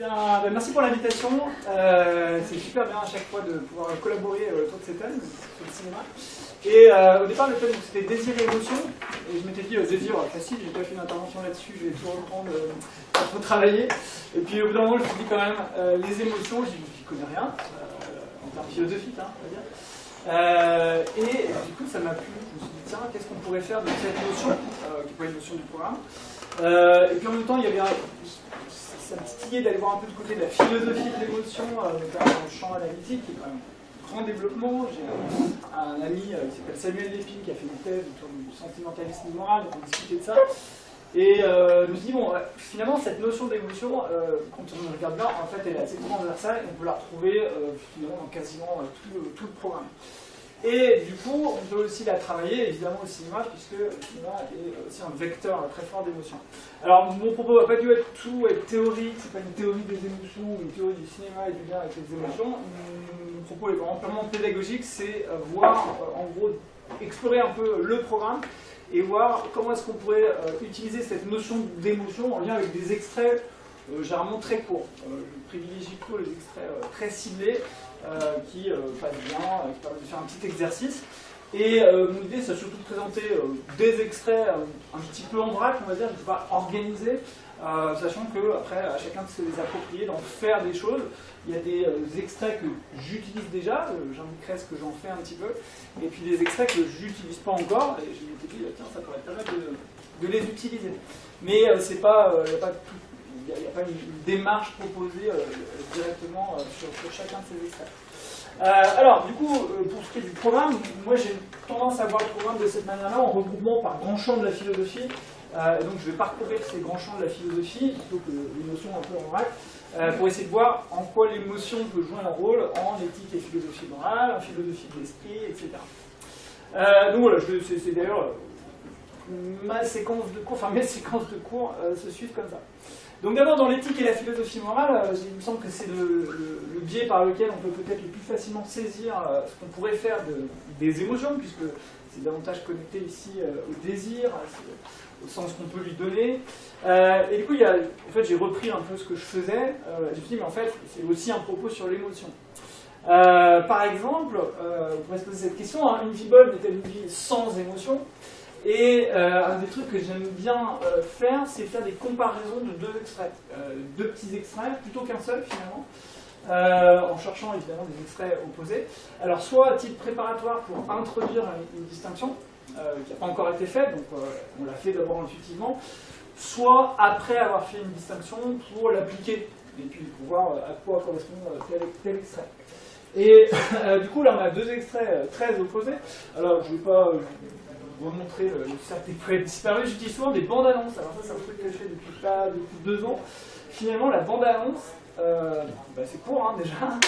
Bien, ben merci pour l'invitation. C'est super bien à chaque fois de pouvoir collaborer autour de ces thèmes sur le cinéma. Et au départ, le thème c'était désir et émotion. Et je m'étais dit, désir, facile, j'ai pas fait une intervention là-dessus, je vais tout reprendre, pas trop travailler. Et puis au bout d'un moment, je me suis dit quand même, les émotions, j'y connais rien, en termes philosophiques, hein, on va dire. Et du coup, ça m'a plu. Je me suis dit, tiens, qu'est-ce qu'on pourrait faire de cette notion, qui n'est pas une notion du programme. Et puis en même temps, il y avait ça me titillait d'aller voir un peu du côté de la philosophie de l'émotion, notamment dans le champ analytique, qui est quand même un grand développement. J'ai un ami qui s'appelle Samuel Lépine qui a fait une thèse autour du sentimentalisme moral, donc on discutait de ça. Et je me suis dit, bon, finalement, cette notion d'émotion, quand on regarde bien, en fait, elle est assez transversale et on peut la retrouver finalement dans quasiment tout le programme. Et du coup, on peut aussi la travailler évidemment au cinéma, puisque le cinéma est aussi un vecteur très fort d'émotions. Alors, mon propos va pas du tout être théorique, c'est pas une théorie des émotions ou une théorie du cinéma et du lien avec les émotions. Mon propos est vraiment purement pédagogique, c'est voir, en gros, explorer un peu le programme et voir comment est-ce qu'on pourrait utiliser cette notion d'émotion en lien avec des extraits généralement très courts. Je privilégie plutôt les extraits très ciblés, qui passent bien, qui permettent de faire un petit exercice. Et mon idée, c'est surtout de présenter des extraits un petit peu en vrac, on va dire, je ne vais pas organiser, sachant qu'après, à chacun de se les approprier, d'en faire des choses. Il y a des extraits que j'utilise déjà, j'indiquerai ce que j'en fais un petit peu, et puis des extraits que je n'utilise pas encore, et je m'étais dit, tiens, ça pourrait être pas mal de les utiliser. Mais c'est pas, il n'y a pas une démarche proposée directement sur chacun de ces extraits. Alors, du coup, pour ce qui est du programme, moi j'ai tendance à voir le programme de cette manière-là, en regroupement par grands champs de la philosophie. Et donc je vais parcourir ces grands champs de la philosophie, plutôt que l'émotion un peu en vrac, pour essayer de voir en quoi l'émotion peut jouer un rôle en éthique et philosophie morale, en philosophie de l'esprit, etc. Donc voilà, c'est d'ailleurs mes séquences de cours se suivent comme ça. Donc d'abord, dans l'éthique et la philosophie morale, il me semble que c'est le biais par lequel on peut peut-être le plus facilement saisir ce qu'on pourrait faire des émotions, puisque c'est davantage connecté ici au désir, au sens qu'on peut lui donner. Et du coup, en fait, j'ai repris un peu ce que je faisais. Je me suis dit, mais en fait, c'est aussi un propos sur l'émotion. Par exemple, on pourrait se poser cette question, hein, une vie bonne est-elle une vie sans émotion ? Et un des trucs que j'aime bien faire, c'est faire des comparaisons de deux extraits. Deux petits extraits, plutôt qu'un seul finalement, en cherchant évidemment des extraits opposés. Alors soit à titre préparatoire pour introduire une distinction qui n'a pas encore été faite, donc on l'a fait d'abord intuitivement, soit après avoir fait une distinction pour l'appliquer, et puis pour voir à quoi correspond tel extrait. Et du coup là on a deux extraits très opposés. Alors je ne vais pas vous montrer le cercle des poètes disparus, j'utilise souvent des bandes annonces. Alors ça c'est un truc que je fais depuis 2 ans. Finalement la bande annonce, c'est court hein, déjà,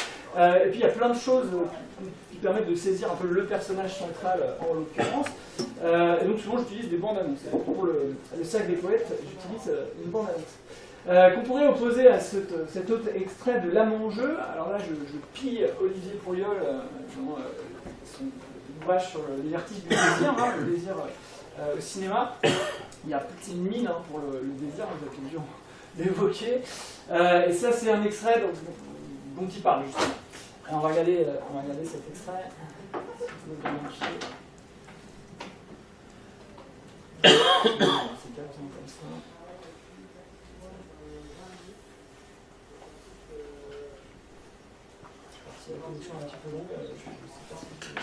et puis il y a plein de choses qui permettent de saisir un peu le personnage central en l'occurrence, et donc souvent j'utilise des bandes annonces. Pour le cercle des poètes, j'utilise une bande annonce. Qu'on pourrait opposer à cet autre extrait de L'âme en jeu. Alors là je pille Olivier Pourriol dans son ouvrage sur les vertiges du désir, hein, le désir au cinéma. Il y a c'est une mine hein, pour le désir, vous avez toujours d'évoquer. Et ça c'est un extrait dont il parle justement. Et on va regarder cet extrait. C'est comme ça. Si la connexion est un petit peu longue, je ne sais pas ce que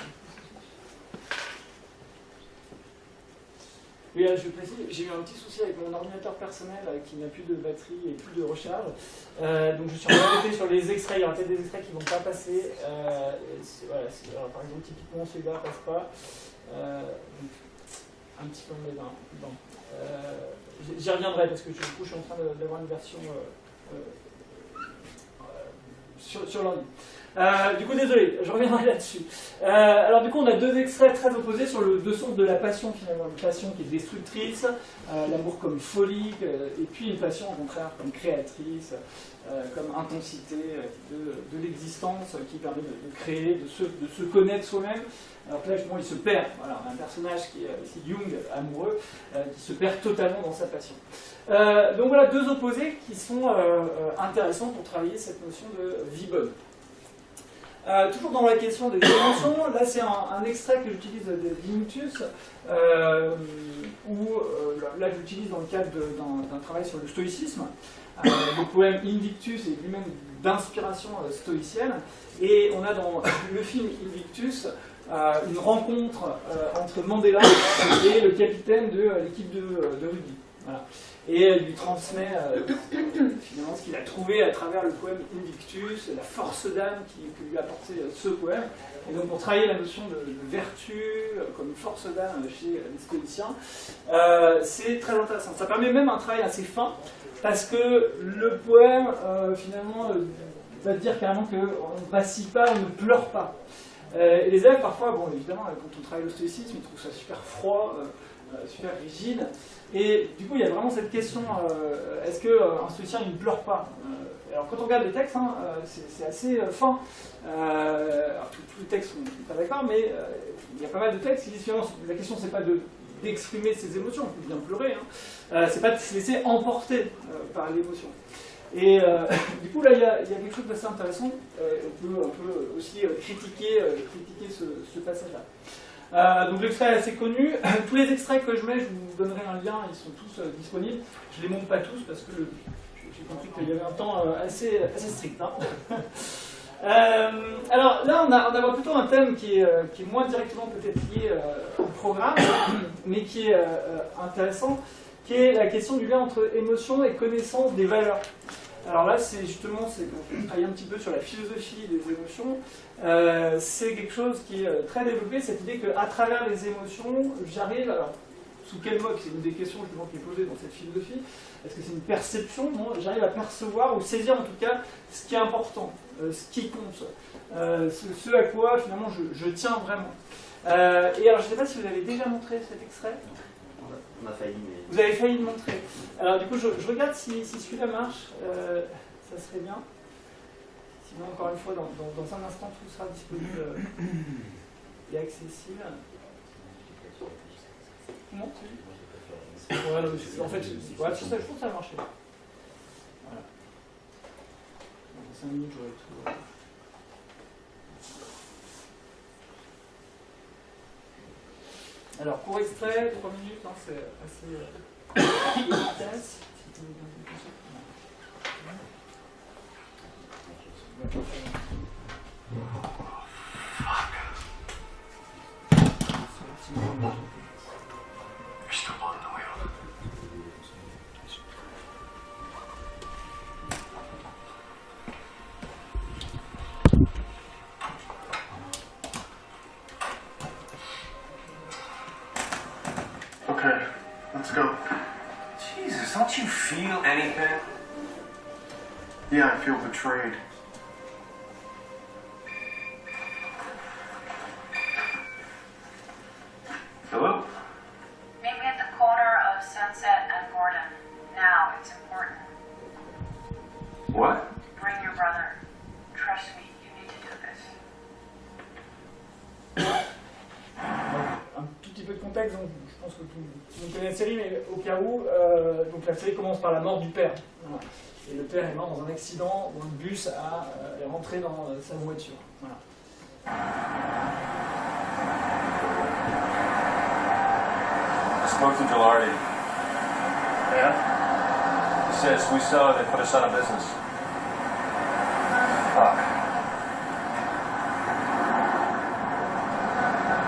oui, je précise, j'ai eu un petit souci avec mon ordinateur personnel qui n'a plus de batterie et plus de recharge. Donc je suis embêté sur les extraits, il y aura peut-être des extraits qui ne vont pas passer. Voilà, alors, par exemple, typiquement celui-là ne passe pas. Un petit peu embêtant. Bon. J'y reviendrai parce que du coup je suis en train d'avoir une version sur l'ordi. Du coup, désolé, je reviendrai là-dessus. Alors, du coup, on a deux extraits très opposés sur le deux sources de la passion, finalement. Une passion qui est destructrice, l'amour comme folie, et puis une passion, au contraire, comme créatrice, comme intensité de l'existence qui permet de créer, de se connaître soi-même. Alors que là, justement, il se perd. Voilà, on a un personnage qui est ici Jung, amoureux, qui se perd totalement dans sa passion. Donc voilà, deux opposés qui sont intéressants pour travailler cette notion de vie bonne. Toujours dans la question des émotions, là c'est un extrait que j'utilise d'Inctus, où là j'utilise dans le cadre d'un travail sur le stoïcisme. Le poème Invictus est lui-même d'inspiration stoïcienne, et on a dans le film Invictus une rencontre entre Mandela et le capitaine de l'équipe de rugby. Voilà. Et elle lui transmet finalement ce qu'il a trouvé à travers le poème Invictus, la force d'âme que lui a apporté ce poème. Et donc pour travailler la notion de vertu comme force d'âme chez les stoïciens, c'est très intéressant. Ça permet même un travail assez fin, parce que le poème finalement va dire carrément qu'on ne vacille pas, on ne pleure pas. Et les élèves parfois, bon évidemment quand on travaille le stoïcisme, ils trouvent ça super froid, super rigide. Et du coup, il y a vraiment cette question, est-ce qu'un stoïcien il ne pleure pas? Alors quand on regarde les textes, hein, c'est assez fin. Alors tous les textes sont pas d'accord, mais il y a pas mal de textes qui disent finalement, la question c'est pas d'exprimer ses émotions, on peut bien pleurer, hein. C'est pas de se laisser emporter par l'émotion. Et du coup là il y a quelque chose d'assez intéressant, on peut aussi critiquer ce passage-là. Donc l'extrait est assez connu. Tous les extraits que je mets, je vous donnerai un lien, ils sont tous disponibles. Je ne les montre pas tous parce que j'ai compris qu'il y avait un temps assez strict. Hein. Alors là, on a plutôt un thème qui est moins directement peut-être lié au programme, mais qui est intéressant, qui est la question du lien entre émotion et connaissance des valeurs. Alors là, c'est justement, on travaille un petit peu sur la philosophie des émotions. C'est quelque chose qui est très développé, cette idée qu'à travers les émotions, j'arrive, alors sous quel mode, c'est une des questions justement qui est posée dans cette philosophie, est-ce que c'est une perception? Non, j'arrive à percevoir ou saisir en tout cas ce qui est important, ce qui compte, ce à quoi finalement je tiens vraiment. Et alors je ne sais pas si vous avez déjà montré cet extrait. On a failli, mais... Vous avez failli le montrer. Alors du coup, je regarde si celui-là marche, ça serait bien. Sinon, encore une fois, dans un instant, tout sera disponible et accessible. Non, c'est voilà, en fait, je pense que ça va marcher. Voilà. Dans 5 minutes, j'aurai tout. Alors, court extrait, 3 minutes, hein, c'est assez efficace. Okay, let's go. Jesus, don't you feel anything? Yeah, I feel betrayed. Hello? Meet me at the corner of Sunset and Gordon. Now, it's important. What? Bring your brother. Trust me, you need to do this. Un tout petit peu de contexte, donc je pense que tout le monde connaît la série, mais au cas où, donc la série commence par la mort du père. Voilà. Et le père est mort dans un accident où un bus est rentré dans sa voiture. Voilà. I spoke to Gilardi. Yeah? He says we sell, they put us out of business. Fuck.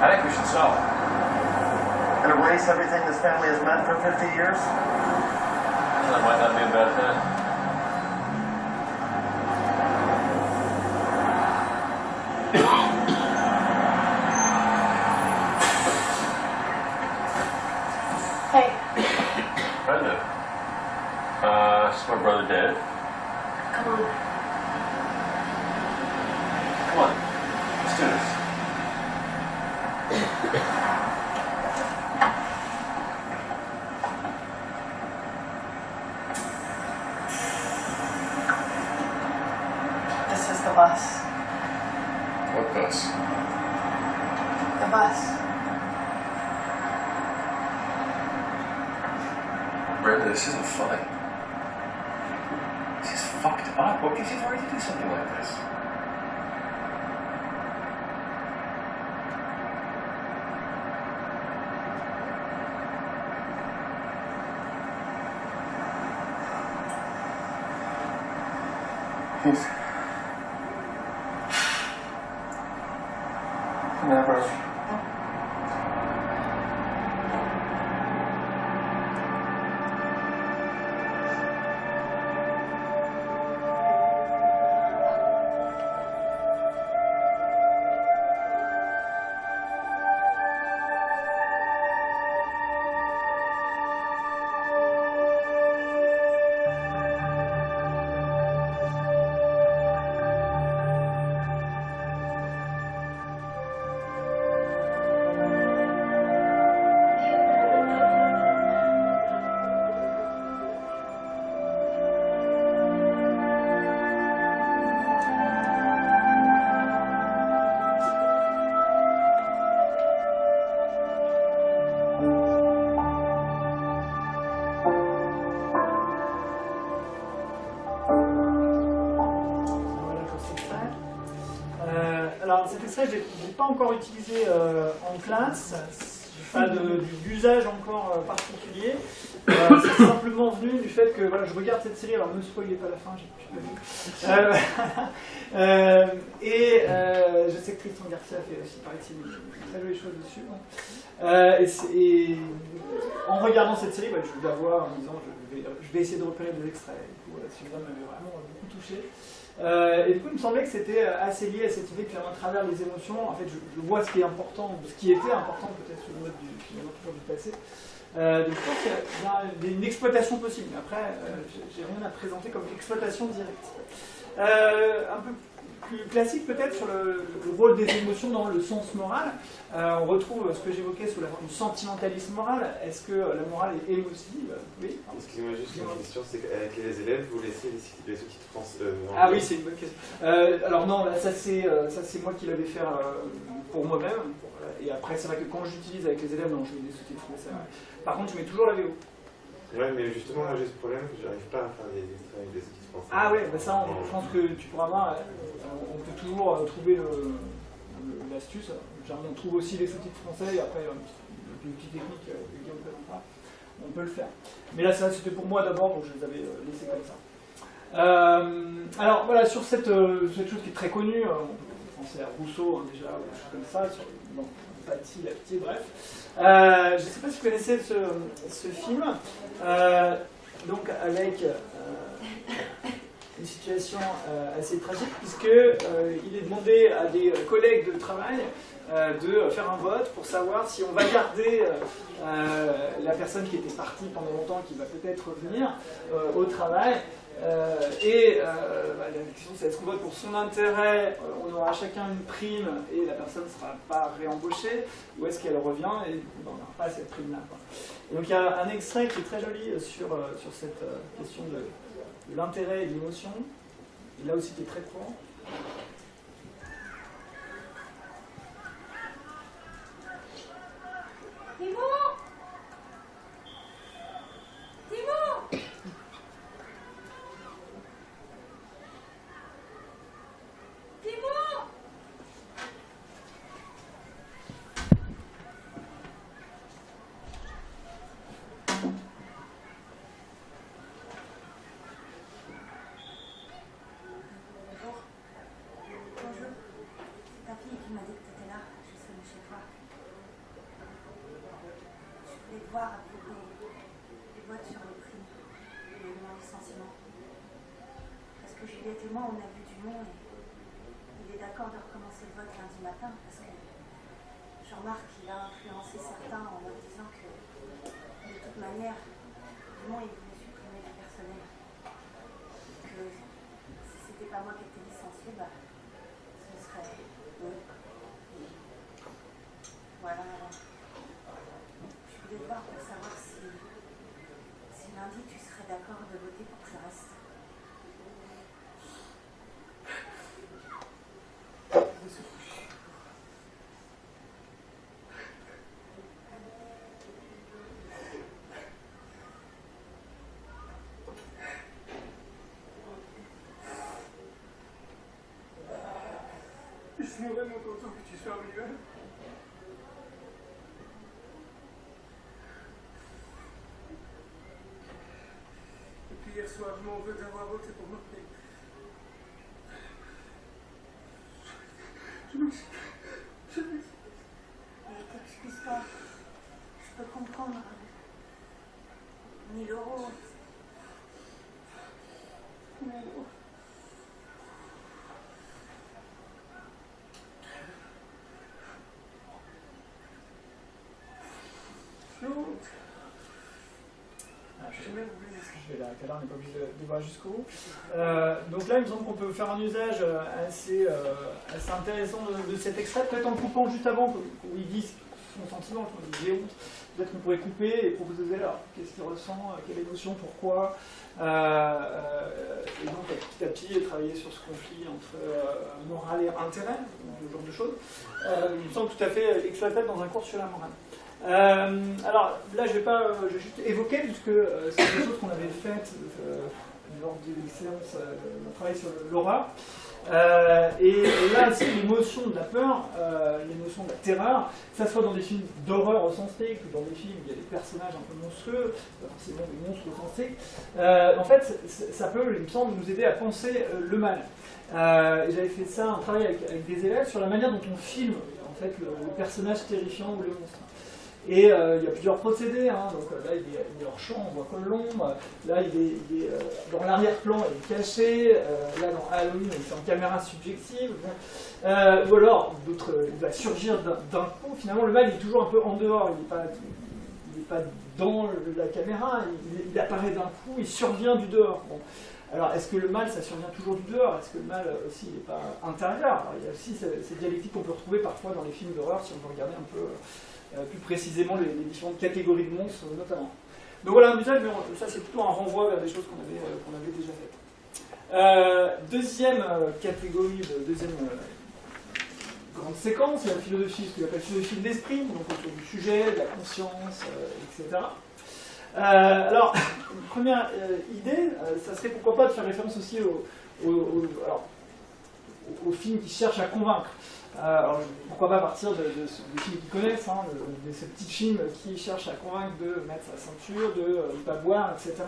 I think we should sell. And erase everything this family has meant for 50 years? That might not be a bad thing. Hey. Brenda. Is my brother dead? Come on. bus. What bus? The bus. Brenda, this isn't funny. This is fucked up. What gives you the right to do something like this? Never. Alors cet extrait, je l'ai pas encore utilisé en classe, j'ai pas d'usage encore particulier. C'est simplement venu du fait que voilà, je regarde cette série, alors ne me spoilez pas la fin, j'ai pas vu. Je sais que Tristan Garcia a fait aussi, paraît-il, une très jolie chose dessus. Et en regardant cette série, je la vois en me disant je vais essayer de repérer des extraits. Du coup, celui-là m'avait vraiment beaucoup touché. Et du coup, il me semblait que c'était assez lié à cette idée que, à travers les émotions, en fait, je vois ce qui est important, ce qui était important peut-être sur le mode du passé. Donc je pense qu'il y a une exploitation possible. Mais après, j'ai rien à présenter comme exploitation directe. Un peu plus classique peut-être sur le rôle des émotions dans le sens moral. On retrouve ce que j'évoquais sur le sentimentalisme moral. Est-ce que la morale est émotive? Oui. Excusez-moi, juste une question, c'est qu'avec les élèves, vous laissez les sous-titres français Ah oui, c'est une bonne question. Alors non, là, ça c'est moi qui l'avais fait pour moi-même. Et après, c'est vrai que quand j'utilise avec les élèves, non, je mets des sous-titres français. Ouais. Par contre, je mets toujours la VO. Ouais, mais justement, moi j'ai ce problème que j'arrive pas à faire des extraits avec des sous-titres français. Ah ouais, bah ça, je pense que tu pourras voir. On peut toujours trouver l'astuce. On trouve aussi les sous-titres français et après, des outils techniques que Guillaume ne connaît pas. On peut le faire. Mais là, ça, c'était pour moi d'abord, donc je les avais laissés comme ça. Alors voilà, sur cette chose qui est très connue, on peut penser à Rousseau hein, déjà, ou des choses comme ça, sur l'empathie, la pitié, bref. Je ne sais pas si vous connaissez ce film, donc avec une situation assez tragique, puisqu'il est demandé à des collègues de travail de faire un vote pour savoir si on va garder la personne qui était partie pendant longtemps, qui va peut-être revenir au travail. La question c'est est-ce qu'on vote pour son intérêt, on aura chacun une prime et la personne ne sera pas réembauchée, ou est-ce qu'elle revient et on n'aura pas cette prime-là. Et donc il y a un extrait qui est très joli sur cette question de l'intérêt et de l'émotion, et là aussi qui est très court. Moi, on a vu du monde et il est d'accord de recommencer le vote lundi matin parce que Jean-Marc il a influencé certains en leur disant que de toute manière, Dumont il voulait supprimer du personnel. Que si c'était pas moi qui étais licencié, ce serait eux. Voilà. Je voulais te voir pour savoir si lundi tu serais d'accord de voter pour que je reste. Je suis vraiment content que tu sois venu. Depuis hier soir, je m'en veux d'avoir voté pour moi. Ne t'excuse pas. Je peux comprendre. 1000 euros. 1000 euros. La caméra n'est pas obligée de voir jusqu'au bout. Donc là, il me semble qu'on peut faire un usage assez intéressant de cet extrait, peut-être en le coupant juste avant, où il dit son sentiment, il dit honte. Peut-être qu'on pourrait couper et proposer alors qu'est-ce qu'il ressent, quelle émotion, pourquoi. Et donc petit à petit travailler sur ce conflit entre morale et intérêt, ce genre de choses. Il me semble tout à fait exploitable dans un cours sur la morale. Alors là, je vais juste évoquer, puisque c'est des choses qu'on avait faites lors des séances de travail sur l'horreur. Et là, c'est l'émotion de la peur, l'émotion de la terreur, que ça soit dans des films d'horreur au sens strict, ou dans des films où il y a des personnages un peu monstrueux, pas forcément des monstres au sens strict. En fait, ça peut, il me semble, nous aider à penser le mal. J'avais fait ça, un travail avec des élèves sur la manière dont on filme en fait, le personnage terrifiant ou le monstre. Et il y a plusieurs procédés, hein. Donc là il est hors champ, on voit que l'ombre, là il est dans l'arrière-plan, il est caché, là dans Halloween il est en caméra subjective, ou alors il va surgir d'un coup, finalement le mal il est toujours un peu en dehors, il n'est pas dans la caméra, il apparaît d'un coup, il survient du dehors. Bon. Alors est-ce que le mal ça survient toujours du dehors? Est-ce que le mal aussi n'est pas intérieur? Alors, il y a aussi ces dialectiques qu'on peut retrouver parfois dans les films d'horreur si on veut regarder un peu plus précisément les différentes catégories de monstres notamment. Donc voilà un usage, mais ça c'est plutôt un renvoi vers des choses qu'on avait déjà faites. Deuxième catégorie, deuxième grande séquence, la philosophie, ce qu'on appelle philosophie de l'esprit, donc autour du sujet, de la conscience, etc. Alors, une première idée, ça serait pourquoi pas de faire référence aussi aux films qui cherchent à convaincre. Alors, pourquoi pas partir de films qu'ils connaissent, hein, de ces petits films qui cherchent à convaincre de mettre sa ceinture, de ne pas boire, etc.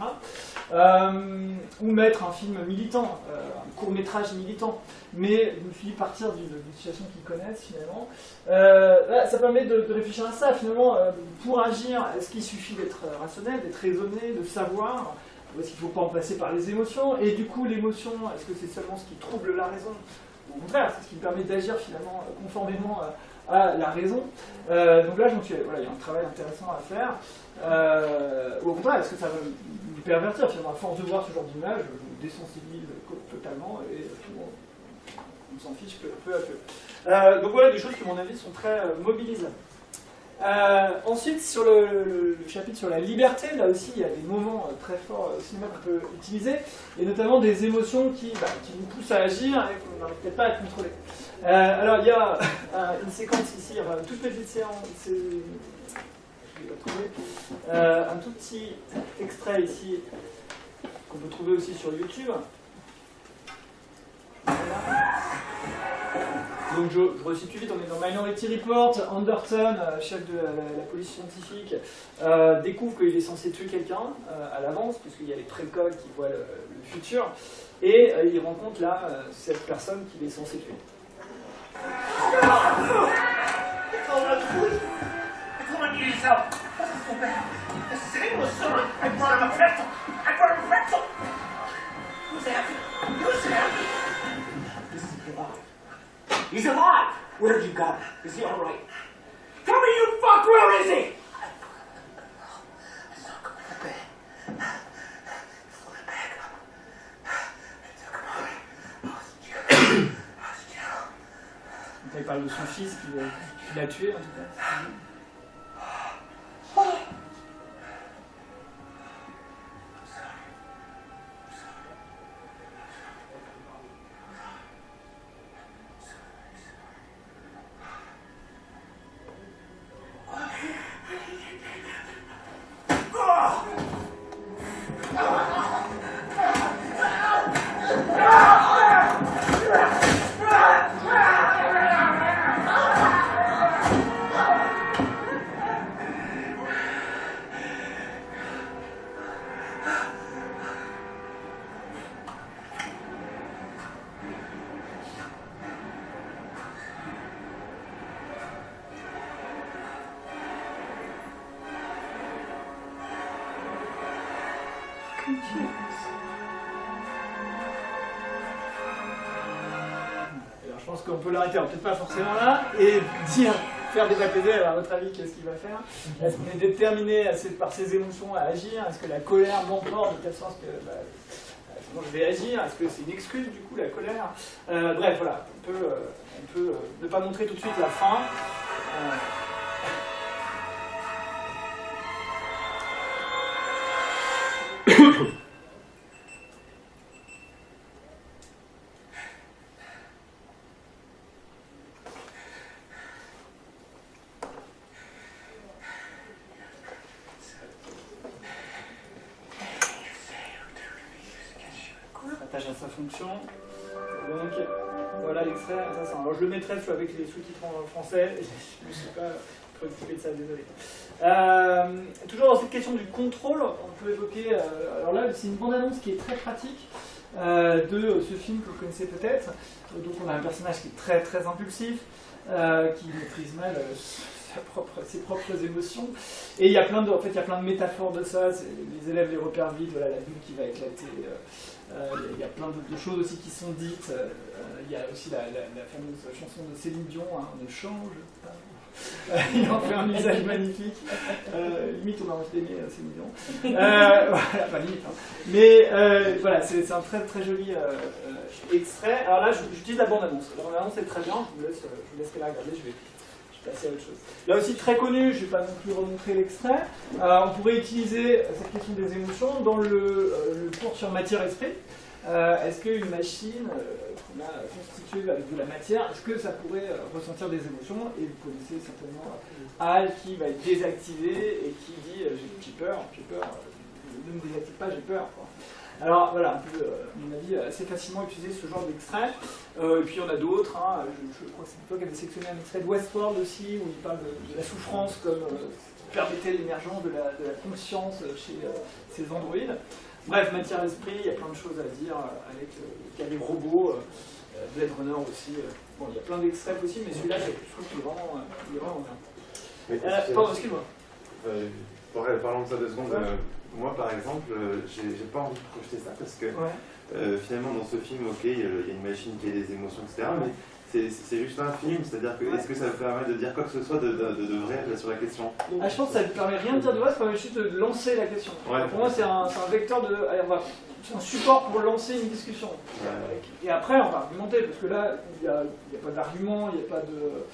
Ou mettre un film militant, un court-métrage militant. Mais je me suis dit partir d'une situation qu'ils connaissent finalement. Là, ça permet de réfléchir à ça finalement. Pour agir, est-ce qu'il suffit d'être rationnel, d'être raisonné, de savoir? Ou est-ce qu'il ne faut pas en passer par les émotions? Et du coup, l'émotion, est-ce que c'est seulement ce qui trouble la raison? Au contraire, c'est ce qui me permet d'agir finalement conformément à la raison. Donc là, voilà, il y a un travail intéressant à faire. Ou au contraire, est-ce que ça va me pervertir finalement? À force de voir ce genre d'image, je me désensibilise totalement et on s'en fiche peu à peu. Donc voilà des choses qui, à mon avis, sont très mobilisables. Ensuite, sur le chapitre sur la liberté, là aussi il y a des moments très forts au cinéma qu'on peut utiliser, et notamment des émotions qui nous poussent à agir et qu'on n'arrive peut-être pas à contrôler. Alors il y a une séquence ici, une toute petite séance, je vais la trouver, un tout petit extrait ici qu'on peut trouver aussi sur YouTube. Voilà. Donc je resitue vite, on est dans Minority Report. Anderton, chef de la police scientifique, découvre qu'il est censé tuer quelqu'un à l'avance, puisqu'il y a les précodes qui voient le futur, et il rencontre là cette personne qu'il est censé tuer. He's alive! Where'd you go? Is he alright? Tell me, you fuck, where is he? Il parle de son fils qui l'a tué en tout cas. Alors, je pense qu'on peut l'arrêter, peut-être pas forcément là, et dire, faire débattre les élèves, à votre avis, qu'est-ce qu'il va faire? Est-ce qu'on est déterminé par ses émotions à agir? Est-ce que la colère m'emporte de telle sorte que comment je vais agir? Est-ce que c'est une excuse du coup la colère? Bref, voilà, on peut ne pas montrer tout de suite la fin. Attache à sa fonction. Donc, voilà l'extrait. Alors, je le mettrai avec les sous-titres en français. Je ne me suis pas préoccupé de ça, désolé. Toujours dans cette question du contrôle, on peut évoquer. Alors là, c'est une bande-annonce qui est très pratique de ce film que vous connaissez peut-être. Donc, on a un personnage qui est très très impulsif, qui maîtrise mal ses propres émotions. Et il y a plein de métaphores de ça. Les élèves les repèrent vite. Voilà, la bulle qui va éclater. Il y a plein de choses aussi qui sont dites. Il y a aussi la fameuse chanson de Céline Dion, hein, on ne change pas. Il en fait un usage magnifique. Limite, on a envie d'aimer Céline Dion. Voilà, pas limite. Hein. Mais voilà, c'est un très très joli extrait. Alors là, j'utilise la bande-annonce. La bande-annonce est très bien. Je vous laisserai la regarder. Je vais passer à autre chose. Là aussi, très connu, je ne vais pas non plus remontrer l'extrait. On pourrait utiliser cette question des émotions dans le cours sur matière-esprit. Est-ce qu'une machine qu'on a constituée avec de la matière, est-ce que ça pourrait ressentir des émotions? Et vous connaissez certainement Hal qui va être désactivé et qui dit j'ai peur, ne me désactive pas, j'ai peur. Quoi. Alors voilà, on peut, à mon avis, assez facilement utiliser ce genre d'extrait. Et puis il y en a d'autres. Hein. Je crois que c'est toi qui avait sélectionné un extrait de Westworld aussi, où il parle de la souffrance comme qui permettait l'émergence de la conscience chez ces androïdes. Bref, matière-esprit, il y a plein de choses à dire avec il y a des robots, Blade Runner aussi. Bon, il y a plein d'extraits aussi, mais celui-là, je trouve qu'il est vraiment bien. Pardon, excuse-moi. Parlons de ça 2 secondes. Moi, par exemple, j'ai pas envie de projeter ça parce que finalement, dans ce film, ok, il y a une machine qui a des émotions, etc. Mais c'est juste un film, c'est-à-dire que est-ce que ça me permet de dire quoi que ce soit de vrai là, sur la question? Je pense que ça ne permet rien de dire de vrai, ça permet juste de lancer la question. Ouais. Pour moi, c'est un vecteur de. C'est un support pour lancer une discussion. Et après, on va argumenter, parce que là, il n'y a pas d'argument, il n'y a pas de.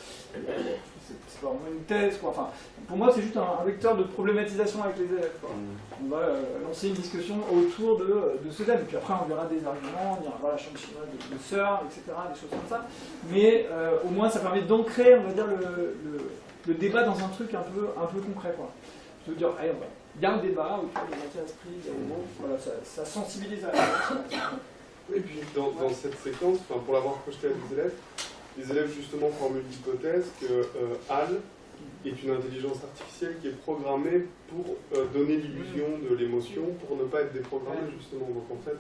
C'est pas vraiment une thèse, quoi. Enfin, pour moi, c'est juste un vecteur de problématisation avec les élèves. Quoi. On va lancer une discussion autour de ce thème. Puis après, on verra des arguments, on dira voilà, chambre chinoise de Searle, etc., des choses comme ça. Mais au moins, ça permet d'ancrer, on va dire, le débat dans un truc un peu concret, quoi. Je veux dire, allez, il y a un débat autour de matière-esprit, des robots, voilà, ça sensibilise à la. Et puis, dans cette séquence, pour l'avoir projeté à des élèves, les élèves justement formulent l'hypothèse que HAL est une intelligence artificielle qui est programmée pour donner l'illusion de l'émotion, pour ne pas être déprogrammée justement. Donc en fait,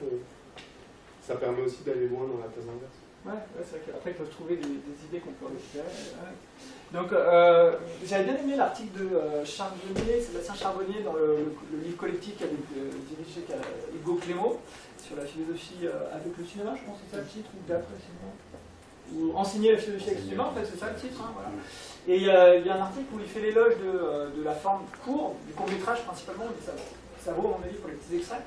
ça permet aussi d'aller loin dans la thèse inverse. Ouais, c'est vrai qu'après ils peuvent trouver des idées qu'on peut récupérer. Ouais. Donc j'avais bien aimé l'article de Sébastien Charbonnier dans le livre collectif qui avait dirigé Hugo Clément sur la philosophie avec le cinéma, je pense que c'est ça le titre, ou d'après le cinéma. Ou enseigner la philosophie avec le cinéma, en fait, c'est ça le titre. Hein, voilà. Et il y a un article où il fait l'éloge de la forme court, du court-métrage principalement, ça vaut à mon avis pour les petits extraits.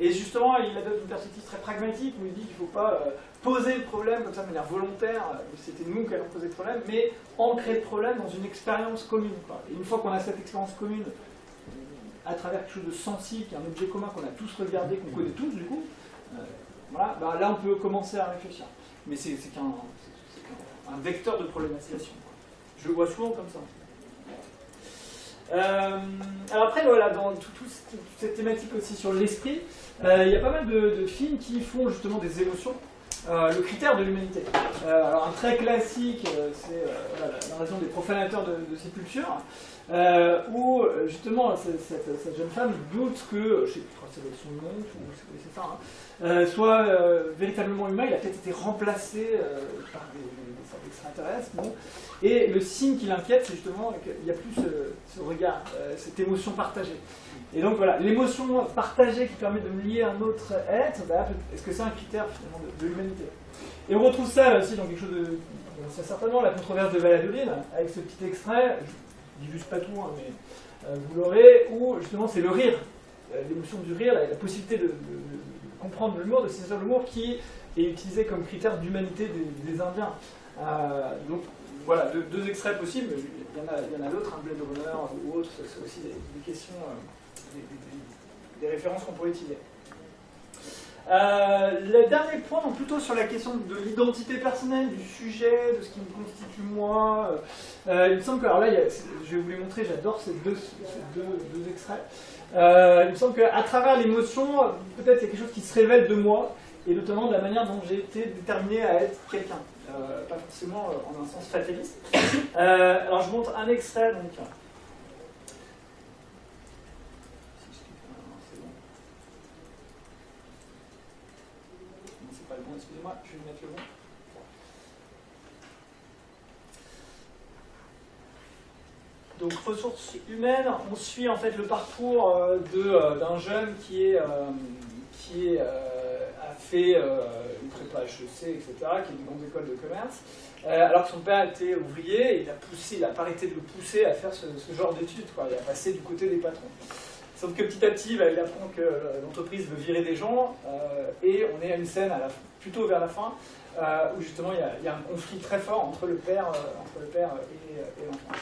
Et justement, il adopte une perspective très pragmatique où il dit qu'il ne faut pas poser le problème comme ça de manière volontaire, c'était nous qui allons poser le problème, mais ancrer le problème dans une expérience commune. Quoi. Et une fois qu'on a cette expérience commune, à travers quelque chose de sensible, qui est un objet commun qu'on a tous regardé, qu'on connaît tous du coup, voilà, bah, là on peut commencer à réfléchir. Mais c'est qu'un vecteur de problématisation. Quoi. Je le vois souvent comme ça. Alors après, voilà, dans toute cette thématique aussi sur l'esprit, il y a pas mal de films qui font justement des émotions. le critère de l'humanité. Alors un très classique, c'est voilà, la raison des profanateurs de sépulture, où justement cette jeune femme doute que, je crois que ça doit être son nom, c'est ça, hein, soit véritablement humain. Il a peut-être été remplacé par des sortes d'extraterrestres. Bon. Et le signe qui l'inquiète, c'est justement qu'il n'y a plus ce regard, cette émotion partagée. Et donc voilà, l'émotion partagée qui permet de me lier à un autre être, bah, est-ce que c'est un critère finalement de l'humanité? Et on retrouve ça aussi dans quelque chose de... C'est certainement la controverse de Valladolid, avec ce petit extrait, je dis juste pas tout, hein, mais vous l'aurez, où justement c'est le rire, l'émotion du rire, la possibilité de comprendre l'humour, de saisir l'humour, qui est utilisé comme critère d'humanité des Indiens. Donc voilà, deux extraits possibles, il y en a d'autres, un Blade Runner ou autre, c'est aussi des questions... des références qu'on pourrait utiliser. Le dernier point, donc plutôt sur la question de l'identité personnelle, du sujet, de ce qui me constitue moi. Il me semble que, alors là, je vais vous les montrer, j'adore ces deux extraits. Il me semble qu'à travers l'émotion, peut-être il y a quelque chose qui se révèle de moi, et notamment de la manière dont j'ai été déterminé à être quelqu'un. Pas forcément en un sens fataliste. Alors je montre un extrait, donc... Excusez-moi, je vais mettre le bon. Donc, ressources humaines, on suit en fait le parcours d'un jeune qui a fait une prépa HEC, etc., qui est une grande école de commerce, alors que son père était ouvrier, et il n'a pas arrêté de le pousser à faire ce genre d'études, quoi. Il a passé du côté des patrons. Sauf que petit à petit, il apprend que l'entreprise veut virer des gens, et on est à une scène plutôt vers la fin, où justement il y a un conflit très fort entre le père et l'enfant.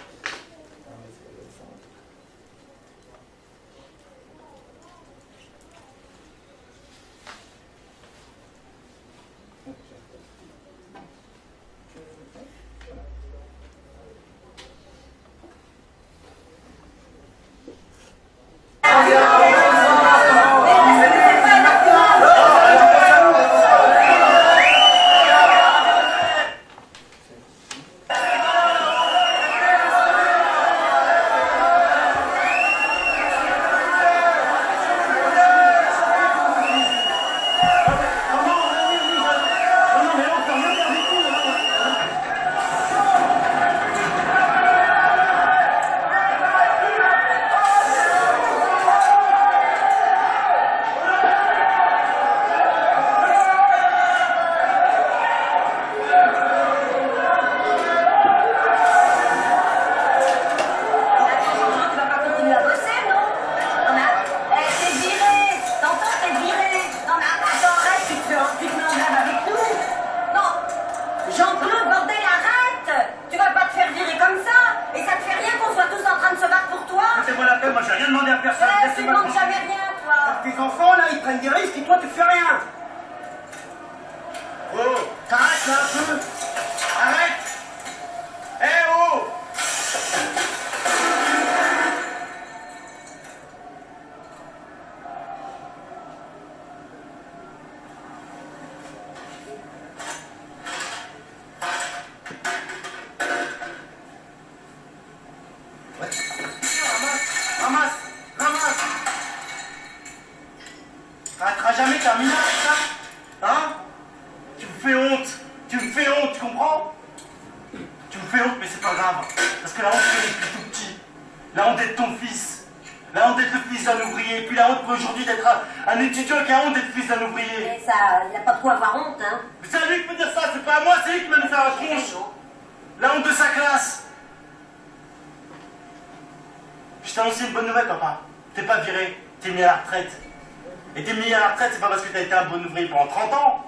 C'est pas parce que tu as été un bon ouvrier pendant 30 ans.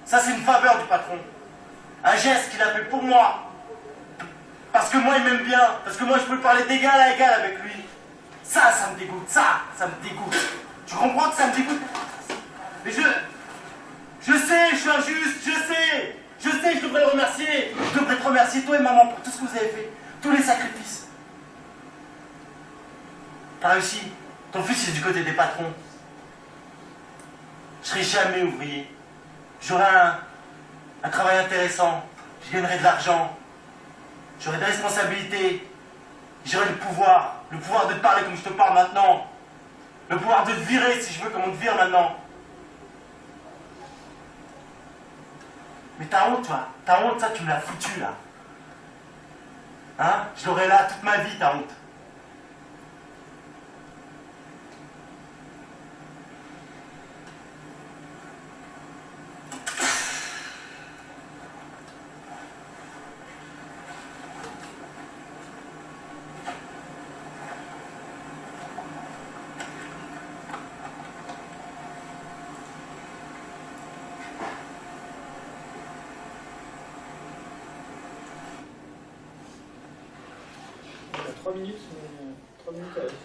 Ça, c'est une faveur du patron. Un geste qu'il a fait pour moi. Parce que moi, il m'aime bien. Parce que moi, je peux parler d'égal à égal avec lui. Ça me dégoûte. Ça me dégoûte. Tu comprends que ça me dégoûte? Mais je sais, je suis injuste. Je sais, je devrais le remercier. Je devrais te remercier, toi et maman, pour tout ce que vous avez fait. Tous les sacrifices. T'as réussi. Ton fils, il est du côté des patrons. Je serai jamais ouvrier. J'aurai un travail intéressant, je gagnerai de l'argent, j'aurai des responsabilités, j'aurai le pouvoir de te parler comme je te parle maintenant, le pouvoir de te virer si je veux comme on te vire maintenant. Mais ta honte, toi, ça tu me l'as foutu là. Hein? Je l'aurai là toute ma vie, ta honte.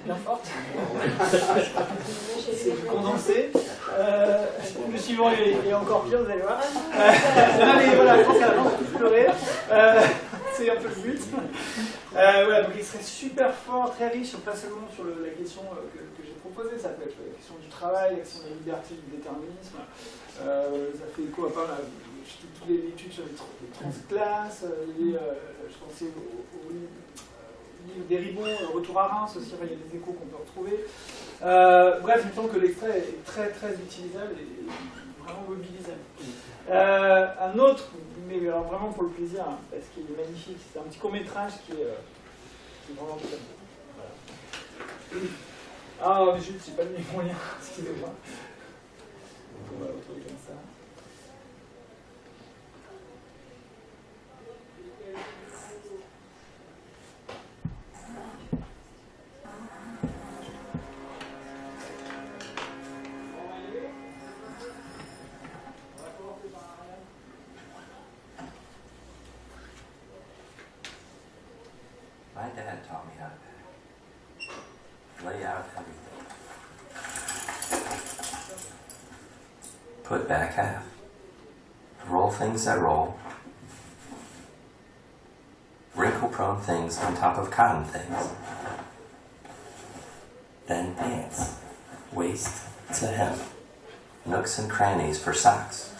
Bien forte. C'est condensé. Le suivant est encore pire, vous allez voir. Non, mais voilà, je pense qu'à la fin, on peut pleurer. C'est un peu le but. Voilà, donc il serait super fort, très riche, pas seulement sur la question que j'ai proposée, ça peut être la question du travail, la question de la liberté, du déterminisme. Ça fait écho à pas mal, toutes les études sur les transclasses, je pensais au livre des Ribons, Retour à Reims aussi, il y a des échos qu'on peut retrouver. Bref, il me semble que l'extrait est très très utilisable et vraiment mobilisable. Un autre, mais alors vraiment pour le plaisir, hein, parce qu'il est magnifique, c'est un petit court-métrage qui est vraiment très beau. Voilà. Ah, mais juste, j'ai pas mis les moyens, excusez-moi. On va le retrouver comme ça. My dad taught me how to lay out everything. Put back half. Roll things that roll. Wrinkle-prone things on top of cotton things. Then pants. Waist to hem. Nooks and crannies for socks.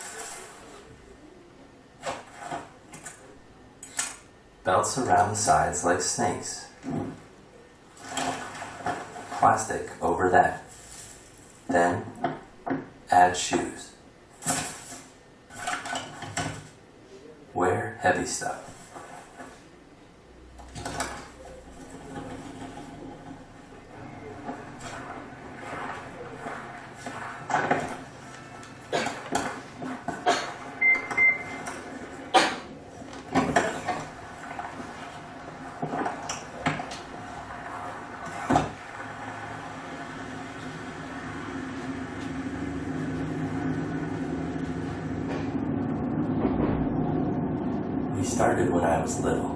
Belts around the sides like snakes. Plastic over that. Then add shoes. Wear heavy stuff. Started when I was little.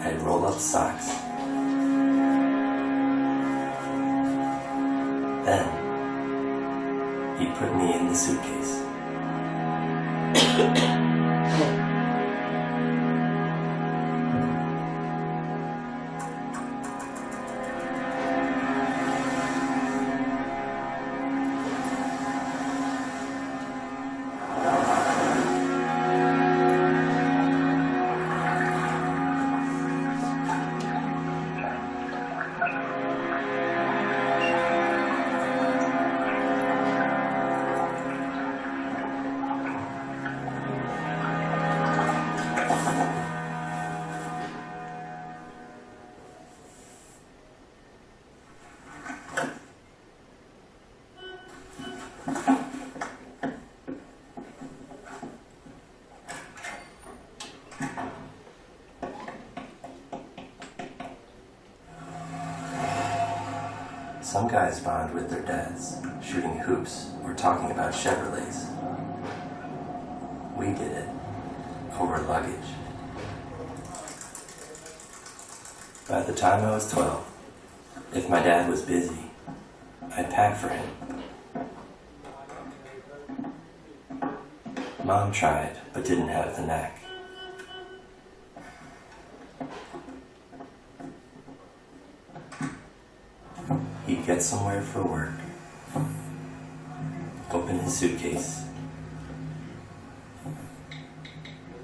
I'd roll up socks. Then he'd put me in the suitcase. Some guys bond with their dads, shooting hoops or talking about Chevrolets. We did it over luggage. By the time I was 12, if my dad was busy, I'd pack for him. Mom tried, but didn't have the knack. He'd get somewhere for work, open his suitcase,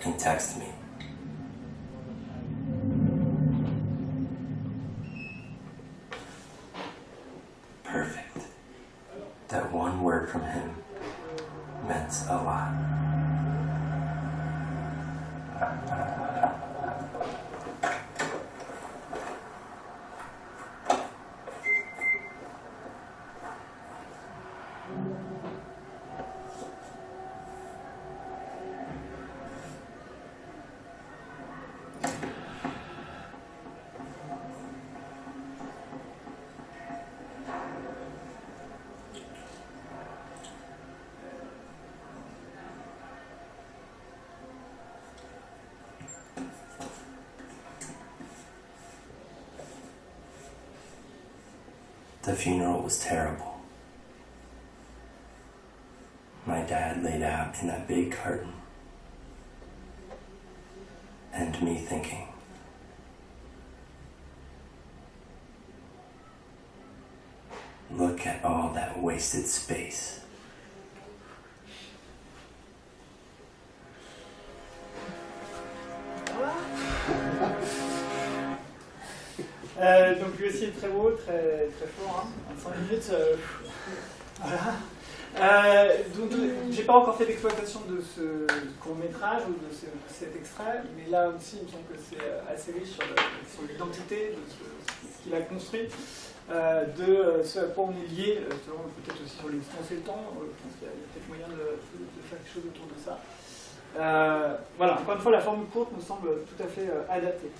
and text me. Perfect. That one word from him meant a lot. The funeral was terrible. My dad laid out in that big curtain, and me thinking, look at all that wasted space. Donc lui aussi est très beau, très fort, hein. 5 minutes. Voilà. Donc j'ai pas encore fait d'exploitation de ce court-métrage ou de cet extrait, mais là aussi il me semble que c'est assez riche sur l'identité de ce qu'il a construit, de ce à quoi on est lié, peut-être aussi sur l'existence et le temps. Je pense qu'il y a peut-être moyen de faire quelque chose autour de ça. Voilà, encore une fois la forme courte me semble tout à fait adaptée.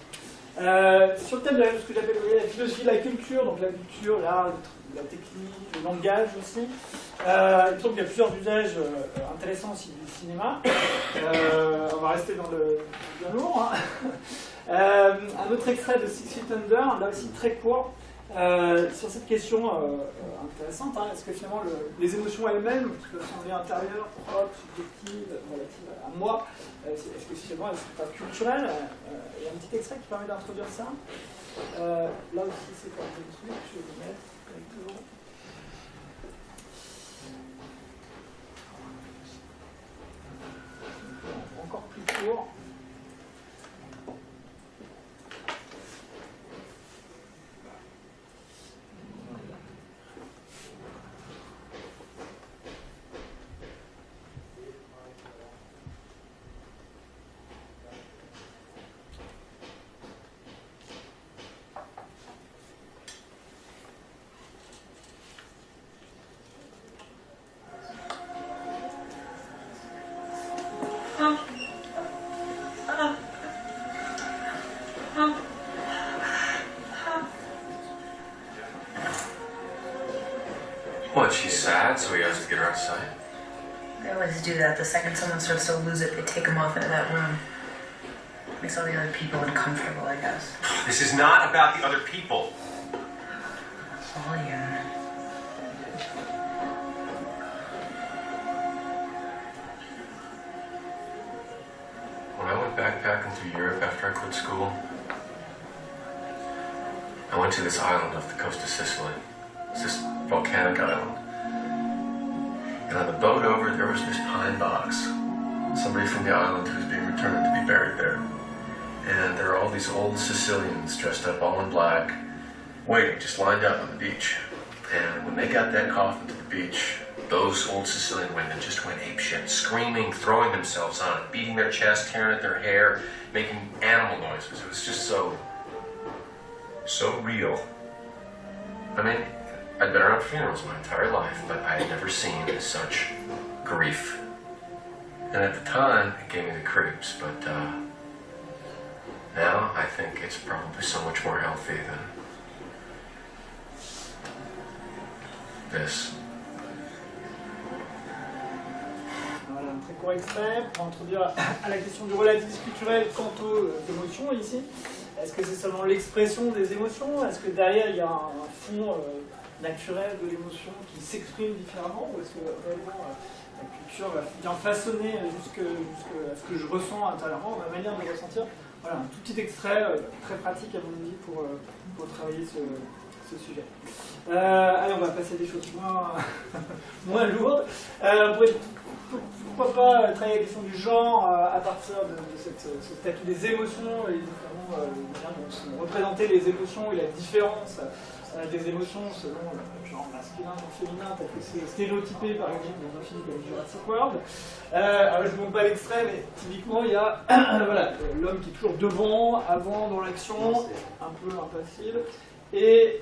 Sur le thème de ce que j'appelle la philosophie de la culture, donc la culture, l'art, la technique, le langage aussi, il me semble qu'il y a plusieurs usages intéressants aussi du cinéma. On va rester dans le bien lourd. Hein. Un autre extrait de Six Feet Under, là aussi très court, sur cette question intéressante, hein, est-ce que finalement les émotions elles-mêmes, qui peuvent sembler intérieures, propres, subjectives, relatives à moi, est-ce que finalement elles ne sont pas culturelles? Il y a un petit extrait qui permet d'introduire ça. Là aussi c'est pas un truc, je vais le mettre directement. Encore plus court. What, she's sad, so he has to get her outside? They always do that. The second someone starts to lose it, they take them off into that room. Makes all the other people uncomfortable, I guess. This is not about the other people. Volume. When I went backpacking through Europe after I quit school, I went to this island off the coast of Sicily. It's this volcanic island. And on the boat over, there was this pine box. Somebody from the island who was being returned to be buried there. And there are all these old Sicilians dressed up all in black, waiting, just lined up on the beach. And when they got that coffin to the beach, those old Sicilian women just went apeshit, screaming, throwing themselves on it, beating their chest, tearing at their hair, making animal noises. It was just so real. I mean, I'd been around funerals my entire life, but I had never seen such grief. And at the time, it gave me the creeps, but now I think it's probably so much more healthy than this. Voilà, un très court extrait pour introduire à la question du relativisme culturel quant aux émotions ici. Est-ce que c'est seulement l'expression des émotions? Est-ce que derrière il y a un fond naturel de l'émotion qui s'exprime différemment? Ou est-ce que réellement culture vient façonner jusqu'à ce que je ressens intérieurement, ma manière de ressentir. Voilà, un tout petit extrait très pratique à mon avis pour travailler ce sujet. Allez, on va passer à des choses moins lourdes. Pourquoi pas travailler la question du genre à partir de ce statut des émotions et notamment la manière dont sont représentées les émotions et la différence des émotions selon le genre masculin ou féminin, tel que c'est stéréotypé par exemple dans un film comme Jurassic World. Alors je ne vous montre pas l'extrait, mais typiquement il y a voilà, l'homme qui est toujours devant, avant dans l'action, un peu impassible. Et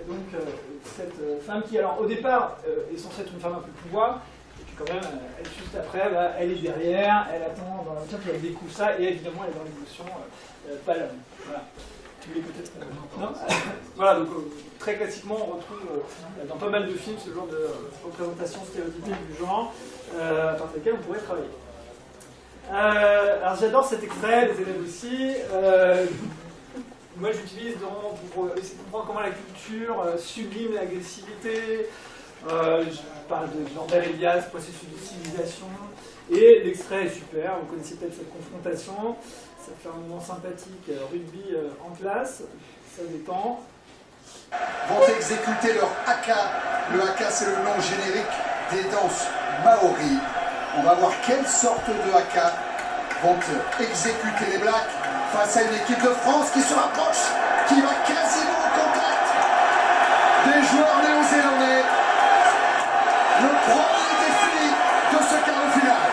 donc cette femme qui, alors au départ, est censée être une femme un peu pouvoir, et puis quand même, elle, juste après, elle est derrière, elle attend dans la voiture, puis elle découvre ça, et évidemment, elle est dans l'émotion, pas l'homme. Voilà. Tu voulais peut-être... Non. Voilà, donc très classiquement, on retrouve dans pas mal de films ce genre de représentation stéréotypée du genre, à partir desquelles on pourrait travailler. Alors j'adore cet extrait, les élèves aussi. Moi, j'utilise pour essayer de comprendre comment la culture sublime l'agressivité. Je parle de Jean-Bert Elias, processus de civilisation. Et l'extrait est super, vous connaissez peut-être cette confrontation. Ça fait un moment sympathique, rugby en classe, ça détend. Vont exécuter leur haka. Le haka, c'est le nom générique des danses maoris. On va voir quelle sorte de haka vont exécuter les Blacks face à une équipe de France qui se rapproche, qui va quasiment au contact des joueurs néo-zélandais. Le premier défi de ce quart de finale.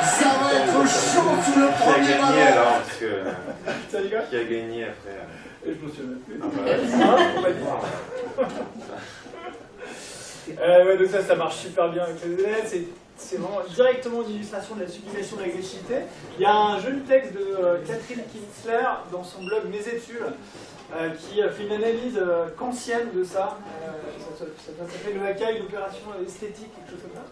Ça va être chaud sous le premier ballon. Alors, parce que qui a gagné après Je me souviens plus. Ouais, donc ça marche super bien avec les élèves. C'est vraiment directement une illustration de la sublimation de l'agressivité. Il y a un joli texte de Catherine Kinsler dans son blog Mes études qui fait une analyse kantienne de ça. Ça s'appelle le haka, une opération esthétique, quelque chose comme ça.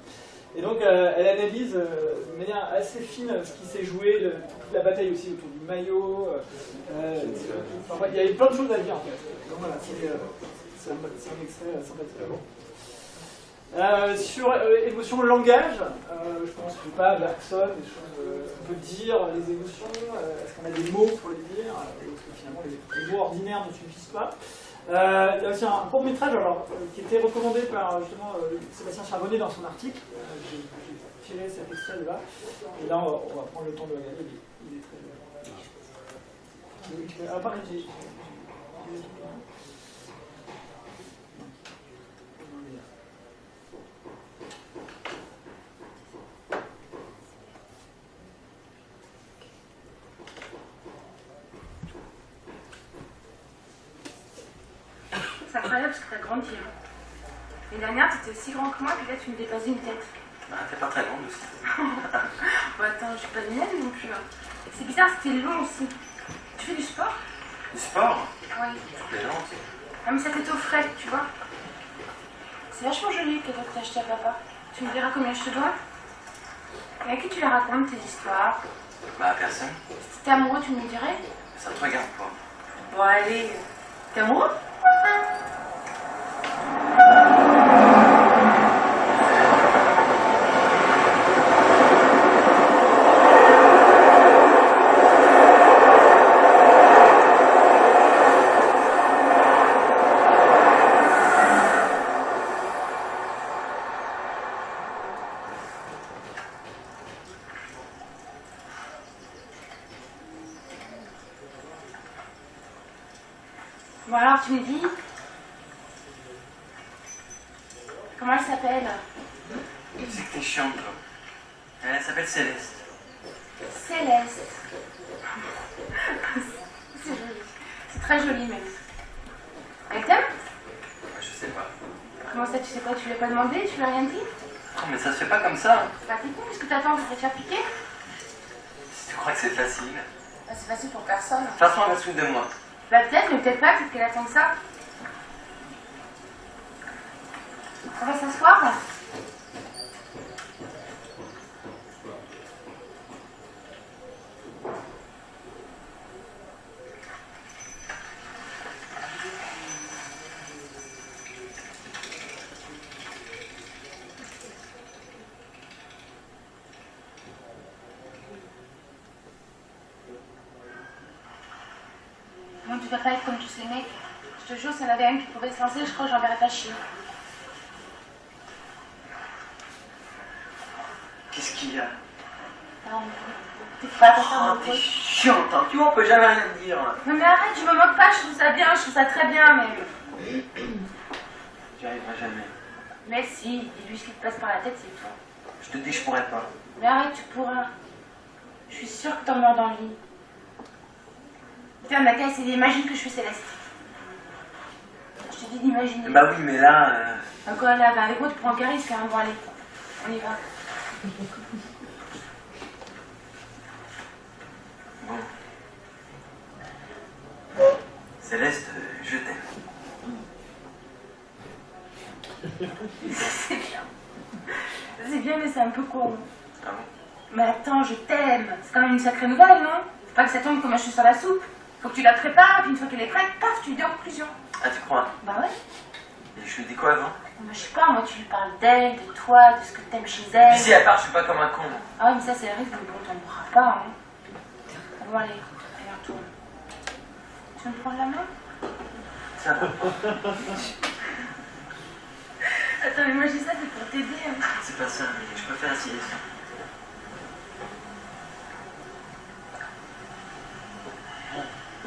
Et donc elle analyse de manière assez fine ce qui s'est joué, toute la bataille aussi autour du maillot. Enfin, il y avait plein de choses à dire en fait. Donc voilà, c'est un extrait sympathique. Sur émotion, langage, je pense que pas Bergson, des choses qu'on peut dire, les émotions, est-ce qu'on a des mots pour les dire, parce que finalement les mots ordinaires ne suffisent pas. Il y a aussi un court métrage qui était recommandé par justement Sébastien Charbonnet dans son article. J'ai tiré cet extrait de là, et là on va prendre le temps de regarder, il est très... pareil, C'est incroyable parce que t'as grandi. L'année dernière, t'étais aussi grand que moi, puis là, tu me dépasses une tête. Bah, t'es pas très grande aussi. Bon, attends, je suis pas mienne non plus. C'est bizarre, c'était long aussi. Tu fais du sport? Du sport? Oui. Tu plaisantes? Ah, mais ça t'était au frais, tu vois. C'est vachement joli le cadeau que t'as acheté à papa. Tu me diras combien je te dois? Et à qui tu les racontes, tes histoires? Bah, à personne. Si t'es amoureux, tu me dirais? Ça te regarde pas. Bon, allez. T'es amoureux? Bon alors tu me dis... Comment elle s'appelle? C'est que t'es chiante, toi. Elle s'appelle Céleste. Céleste. C'est joli. C'est très joli même. Elle t'aime? Je sais pas. Comment ça tu sais pas? Tu lui as pas demandé? Tu lui as rien dit? Non, mais ça se fait pas comme ça. Bah t'es con, qu'est-ce que t'attends? Tu vas te faire piquer? Si tu crois que c'est facile. Bah c'est facile pour personne. De toute façon, elle va se foutre de moi. Bah peut-être, mais peut-être pas, peut-être qu'elle attend que ça. On va s'asseoir? Non, tu vas pas être comme tous ces mecs. Je te jure, s'il y en avait un qui pouvait se lancer, je crois que j'enverrais pas chier. Qu'est-ce qu'il y a? Non, t'es pas Oh, t'es chiante, hein. Tu vois, on peut jamais rien te dire. Non mais arrête, je me moque pas, je trouve ça bien, je trouve ça très bien, mais... Tu arriveras jamais. Mais si, dis-lui ce qui te passe par la tête, c'est toi. Je te dis, je pourrais pas. Mais arrête, tu pourras. Je suis sûre que t'en meurs dans le lit. Tiens, ma caisse, imagine que je suis Céleste. Je te dis d'imaginer. Bah oui, mais là... Encore là, bah avec moi tu prends aucun risque, hein. Bon allez, on y va. Bon. Céleste, je t'aime. C'est bien. C'est bien, mais c'est un peu con. Ah bon? Mais attends, je t'aime. C'est quand même une sacrée nouvelle, non? Faut pas que ça tombe comme un cheveu sur la soupe. Faut que tu la prépares, et puis une fois qu'elle est prête, paf, tu lui dis en conclusion. Ah, tu crois? Bah ouais. Et je lui dis quoi avant? Bah, je sais pas, moi tu lui parles d'elle, de toi, de ce que t'aimes chez elle. Mais si elle part, je suis pas comme un con. Ah ouais, mais ça c'est le risque, mais bon, t'en mourras pas, hein. Bon allez, allez, retourne. Tu veux me prendre la main? Ça va. Attends, mais moi je dis ça, c'est pour t'aider. Hein. C'est pas ça, mais je peux faire un sieste.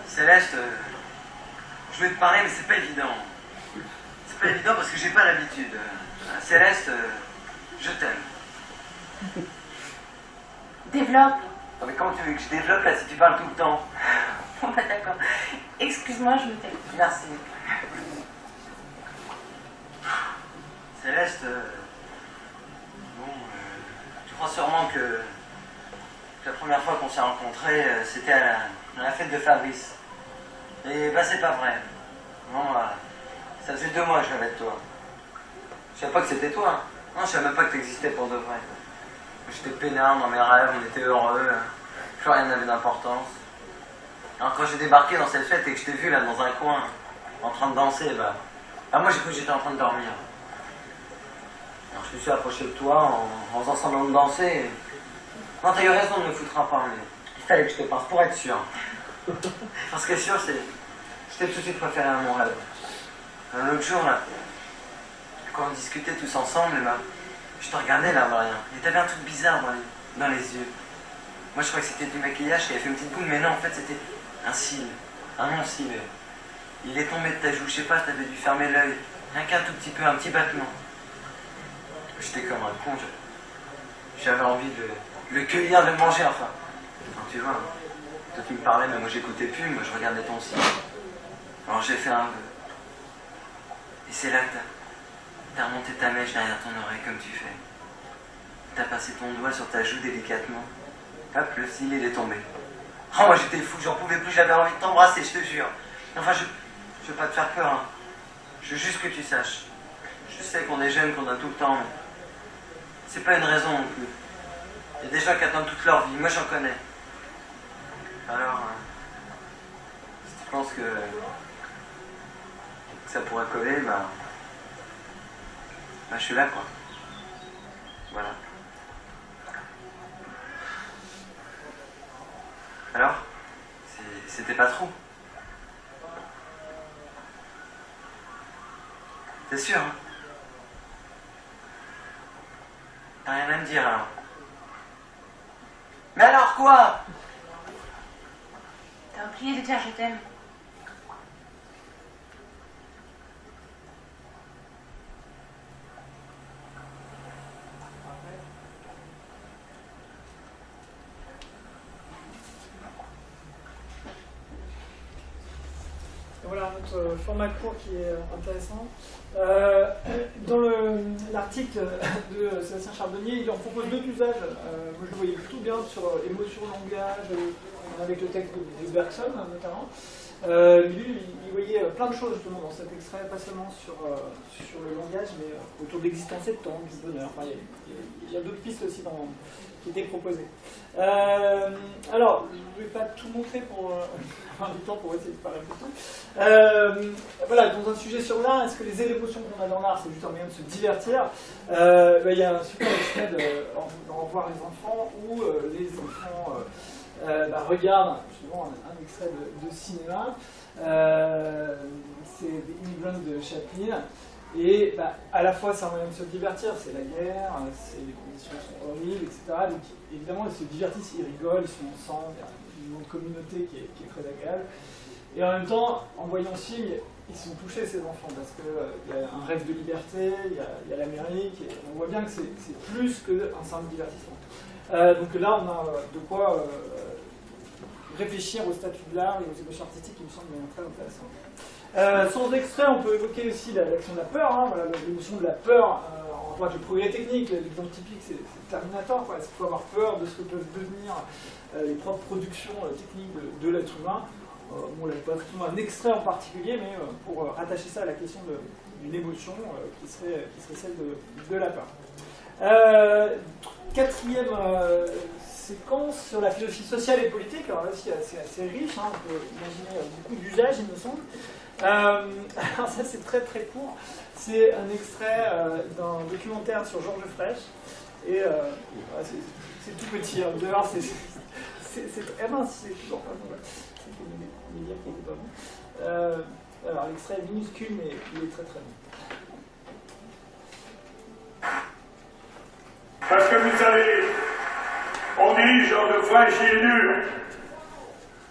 Céleste, je voulais te parler, mais c'est pas évident. C'est pas évident parce que j'ai pas l'habitude. Céleste, je t'aime. Développe. Ah, mais comment tu veux que je développe là si tu parles tout le temps? Bon bah d'accord. Excuse-moi, je me tais. Merci. Céleste, bon, tu crois sûrement que la première fois qu'on s'est rencontrés, c'était à la fête de Fabrice. Et bah c'est pas vrai. Non, ça faisait 2 mois que je rêvais de toi. Je savais pas que c'était toi. Non, je savais même pas que t'existais pour de vrai. J'étais peinard dans mes rêves, on était heureux. Plus rien n'avait d'importance. Alors quand j'ai débarqué dans cette fête et que je t'ai vu là dans un coin, en train de danser, bah moi j'ai cru que j'étais en train de dormir. Alors je me suis approché de toi en faisant semblant de danser. Et... Non, t'as eu raison de me foutre en parler. Il fallait que je te parle pour être sûr. Parce que sûr, c'est... Je t'ai tout de suite préféré à mon rêve. L'autre jour, là, quand on discutait tous ensemble, bah, je te regardais là, rien. Et t'avais un truc bizarre dans les yeux. Moi, je croyais que c'était du maquillage qui avait fait une petite boule, mais non, en fait, c'était un cil. Un long cil. Il est tombé de ta joue, je sais pas, t'avais dû fermer l'œil. Rien qu'un tout petit peu, un petit battement. J'étais comme un con, j'avais envie de le cueillir, de le manger, enfin. Alors, tu vois, toi tu me parlais, mais moi j'écoutais plus, moi je regardais ton cil. Alors j'ai fait un vœu. Et c'est là que t'as remonté ta mèche derrière ton oreille comme tu fais. T'as passé ton doigt sur ta joue délicatement. Hop, le cil il est tombé. Oh moi j'étais fou, j'en pouvais plus, j'avais envie de t'embrasser, je te jure. Enfin je veux pas te faire peur, hein. Je veux juste que tu saches. Je sais qu'on est jeunes, qu'on a tout le temps, mais c'est pas une raison non plus. Il y a des gens qui attendent toute leur vie, moi j'en connais. Alors, si tu penses que ça pourrait coller, bah je suis là quoi. Voilà. Alors, c'était pas trop. T'es sûr, hein? T'as rien à me dire alors? Mais alors quoi? T'as oublié de dire je t'aime. voilà un autre format court qui est intéressant. Dans l'article de Sébastien Charbonnier, il en propose deux usages. Moi je le voyais plutôt bien sur émotion, langage, avec le texte de Bergson notamment. Mais lui, il voyait plein de choses justement dans cet extrait, pas seulement sur le langage, mais autour de l'existence et de temps, du bonheur. Enfin, il y a d'autres pistes aussi qui étaient proposées. Alors, je ne vais pas tout montrer pour avoir du temps pour essayer de parler un peu de tout. Voilà, dans un sujet sur l'art, est-ce que les émotions qu'on a dans l'art, c'est juste un moyen de se divertir? Il y a un super extrait dans Au revoir les enfants, où les enfants regardent justement un extrait de cinéma. C'est The Immigrant de Chaplin. Et à la fois, c'est un moyen de se divertir, c'est la guerre, les conditions sont horribles, etc. Donc évidemment, ils se divertissent, ils rigolent, ils sont ensemble, il y a une communauté qui est très agréable. Et en même temps, en voyant ce film, ils sont touchés, ces enfants, parce qu'il y a un rêve de liberté, il y a l'Amérique, et on voit bien que c'est plus qu'un simple divertissement. Donc là, on a de quoi réfléchir au statut de l'art et aux émotions artistiques qui me semblent très intéressants. Sans extrait, on peut évoquer aussi l'action de la peur, hein, voilà, l'émotion de la peur en rapport avec le progrès technique. L'exemple typique, c'est Terminator. Est-ce qu'il faut avoir peur de ce que peuvent devenir les propres productions techniques de l'être humain? Bon, là, je pas forcément un extrait en particulier, mais pour rattacher ça à la question d'une émotion qui serait celle de la peur. Quatrième séquence sur la philosophie sociale et politique. Alors là, c'est assez riche, hein, on peut imaginer beaucoup d'usages, il me semble. Alors ça, c'est très très court. C'est un extrait d'un documentaire sur Georges Frêche. Et c'est tout petit. Hein. Dehors, c'est toujours pas bon. C'est une média qui n'était pas bon. Alors l'extrait est minuscule, mais il est très très bon. Parce que vous savez, on dit Georges Frêche, il est dur.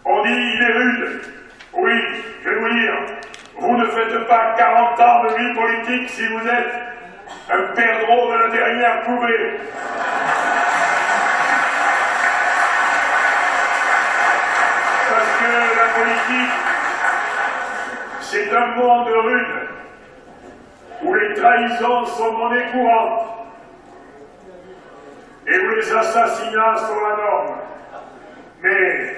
On dit il est rude. Oui, je vais vous dire, vous ne faites pas 40 ans de vie politique si vous êtes un perdreau de la dernière couvée. Parce que la politique, c'est un monde rude, où les trahisons sont monnaie courante, et où les assassinats sont la norme. Mais,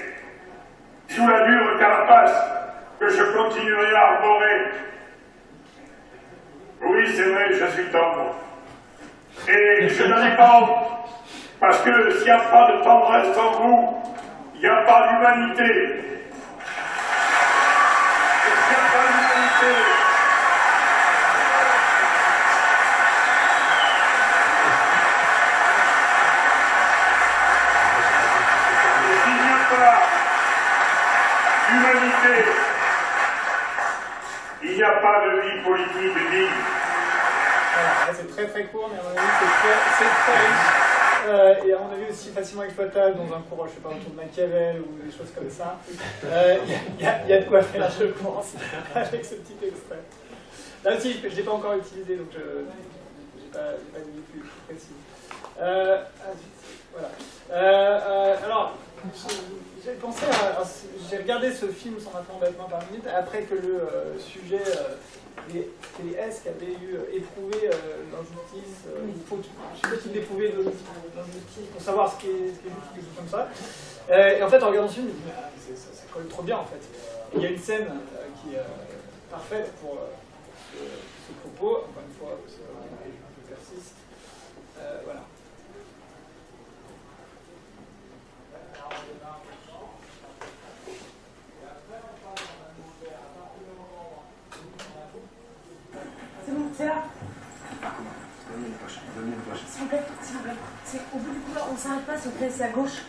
sous la dure carapace que je continuerai à arborer, oui, c'est vrai, je suis tendre. Et je n'en ai pas honte, parce que s'il n'y a pas de tendresse en vous, il n'y a pas d'humanité. Et s'il n'y a pas d'humanité, humanité, il n'y a pas de vie politique digne. Voilà, c'est très très court, mais à mon avis c'est très riche. Et à mon avis aussi facilement exploitable dans un cours, je sais pas, autour de Machiavel ou des choses comme ça. Il y a de quoi faire, je pense, avec ce petit extrait. Là aussi, je ne l'ai pas encore utilisé, donc je n'ai pas d'idée plus précise. Voilà. Alors, j'ai pensé j'ai regardé ce film sans attendre bêtement par minute, après que le sujet les S qui avaient éprouvé l'injustice, je sais pas s'il éprouvait l'injustice pour savoir ce qui est juste, quelque chose comme ça. Et en fait, en regardant ce film, je me dis, ça colle trop bien en fait. Et il y a une scène qui est parfaite pour ce propos, encore une fois, je persiste. Voilà. C'est bon, c'est là. Donne-moi une poche. S'il vous plaît, s'il vous plaît. C'est au bout du couloir, on s'arrête pas, s'il vous plaît, c'est à gauche.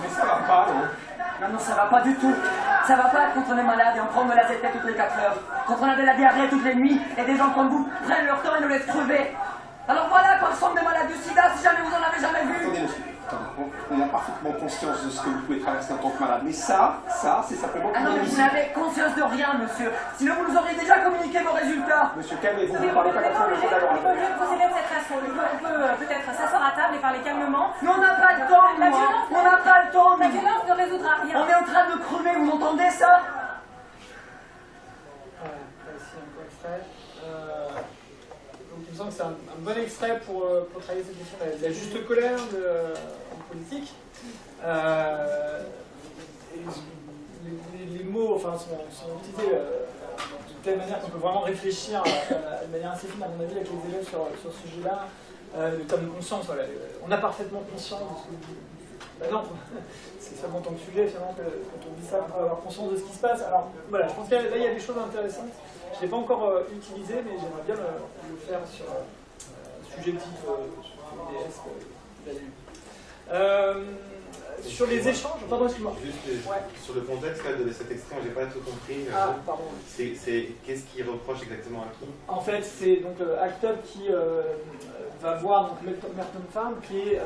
Mais ça va pas, non? Non, ça va pas du tout. Ça va pas quand on est malade et on prend de la tête toutes les 4 heures. Quand on a de la diarrhée toutes les nuits et des gens comme vous prennent leur temps et nous laissent crever. Alors voilà quoi ressemblent des malades du sida si jamais vous en avez jamais vu. Attendez, monsieur. Attendez, on a parfaitement conscience de ce que vous pouvez traverser en tant que malade. Mais ça, c'est simplement... Ah non, mais vous n'avez conscience de rien, monsieur. Sinon, vous nous auriez déjà communiqué vos résultats. Monsieur, calmez-vous, vous ne parlez pas comme ça, monsieur d'abord. On peut procéder de cette façon. On peut peut-être s'asseoir à table et parler calmement. Mais on n'a pas de temps, La nous, violence, on n'a pas le temps, la nous. violence ne résoudra rien. On est en train de crever, vous entendez ça? Ici un peu extrait. Donc il me semble que c'est un bon extrait pour travailler cette question de la juste colère en politique. Les mots enfin, sont utilisés de telle manière qu'on peut vraiment réfléchir de manière assez fine, à mon avis, avec les élèves sur ce sujet-là. Le terme de conscience, voilà. On a parfaitement conscience de ce que... Ben non, c'est seulement en tant que sujet, finalement, que quand on dit ça, on peut avoir conscience de ce qui se passe. Alors voilà, je pense qu'il y a des choses intéressantes. Je ne l'ai pas encore utilisé, mais j'aimerais bien le faire sur un sujet type IDS sur les échanges, pardon, excuse-moi. Juste sur le contexte là, de cet extrait, j'ai pas tout compris. Pardon. Qu'est-ce qu'il reproche exactement à qui? En fait, c'est donc Act Up qui va voir donc Merton Farm qui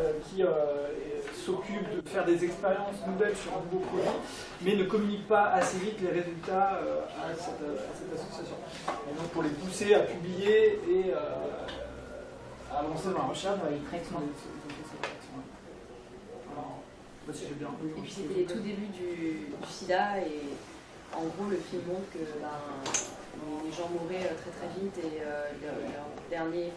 s'occupe de faire des expériences nouvelles sur un nouveau produit, mais ne communique pas assez vite les résultats à cette association. Et donc pour les pousser à publier et à avancer dans la recherche, dans les traitements. Et puis c'était les tout débuts du sida et en gros le film montre que les gens mouraient très très vite et les derniers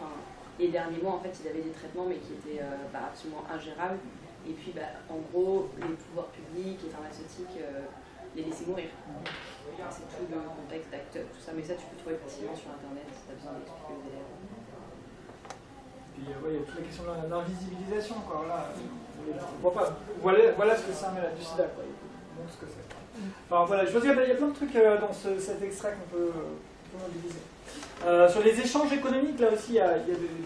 mois en fait ils avaient des traitements mais qui étaient absolument ingérables et puis en gros les pouvoirs publics et pharmaceutiques les laissaient mourir. C'est tout le contexte d'acteur, tout ça, mais ça tu peux trouver facilement sur internet si tu as besoin d'expliquer aux élèves. Puis il y a toute la question de l'invisibilisation encore là. On voit pas. Voilà ce que c'est un malade du sida, quoi. Donc ce que c'est. Enfin voilà, je veux dire, il y a plein de trucs dans cet extrait qu'on peut mobiliser. Sur les échanges économiques, là aussi, il y a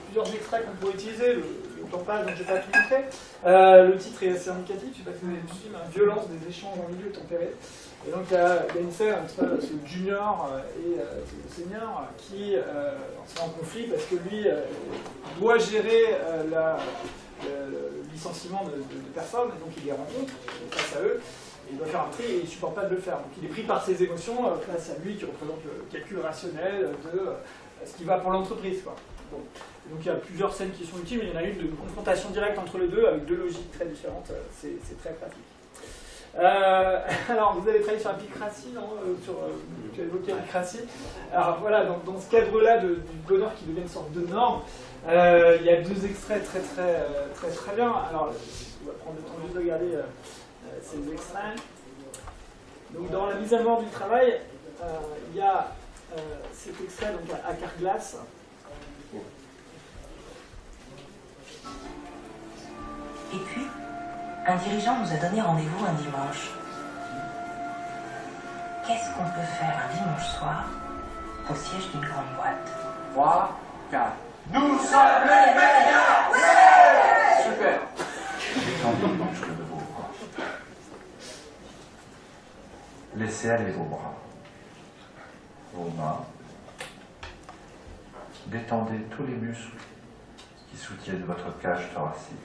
plusieurs extraits qu'on pourrait utiliser. Le temps passe, donc je ne vais pas tout montrer. Le titre est assez indicatif, je ne sais pas si vous avez vu, violence des échanges en milieu tempéré. Et donc il y a une scène entre ce junior et ce senior qui sont en conflit parce que lui doit gérer le licenciement de personnes, et donc il les rencontre face à eux, et il doit faire un tri et il ne supporte pas de le faire. Donc il est pris par ses émotions face à lui qui représente le calcul rationnel de ce qui va pour l'entreprise. Bon. Donc il y a plusieurs scènes qui sont utiles, mais il y en a une de confrontation directe entre les deux avec deux logiques très différentes, c'est très pratique. Alors vous avez travaillé sur l'apicratie, tu as évoqué l'apicratie. Alors voilà, dans ce cadre-là du bonheur qui devient une sorte de norme, il y a deux extraits très bien. Alors on va prendre le temps juste de regarder ces extraits. Donc dans la mise à mort du travail, il y a cet extrait donc à Carglass. Et puis, un dirigeant nous a donné rendez-vous un dimanche. Qu'est-ce qu'on peut faire un dimanche soir au siège d'une grande boîte? 3, 4. Nous sommes les meilleurs! Super. Détendez les muscles de vos bras. Laissez aller vos bras, vos mains. Détendez tous les muscles qui soutiennent votre cage thoracique.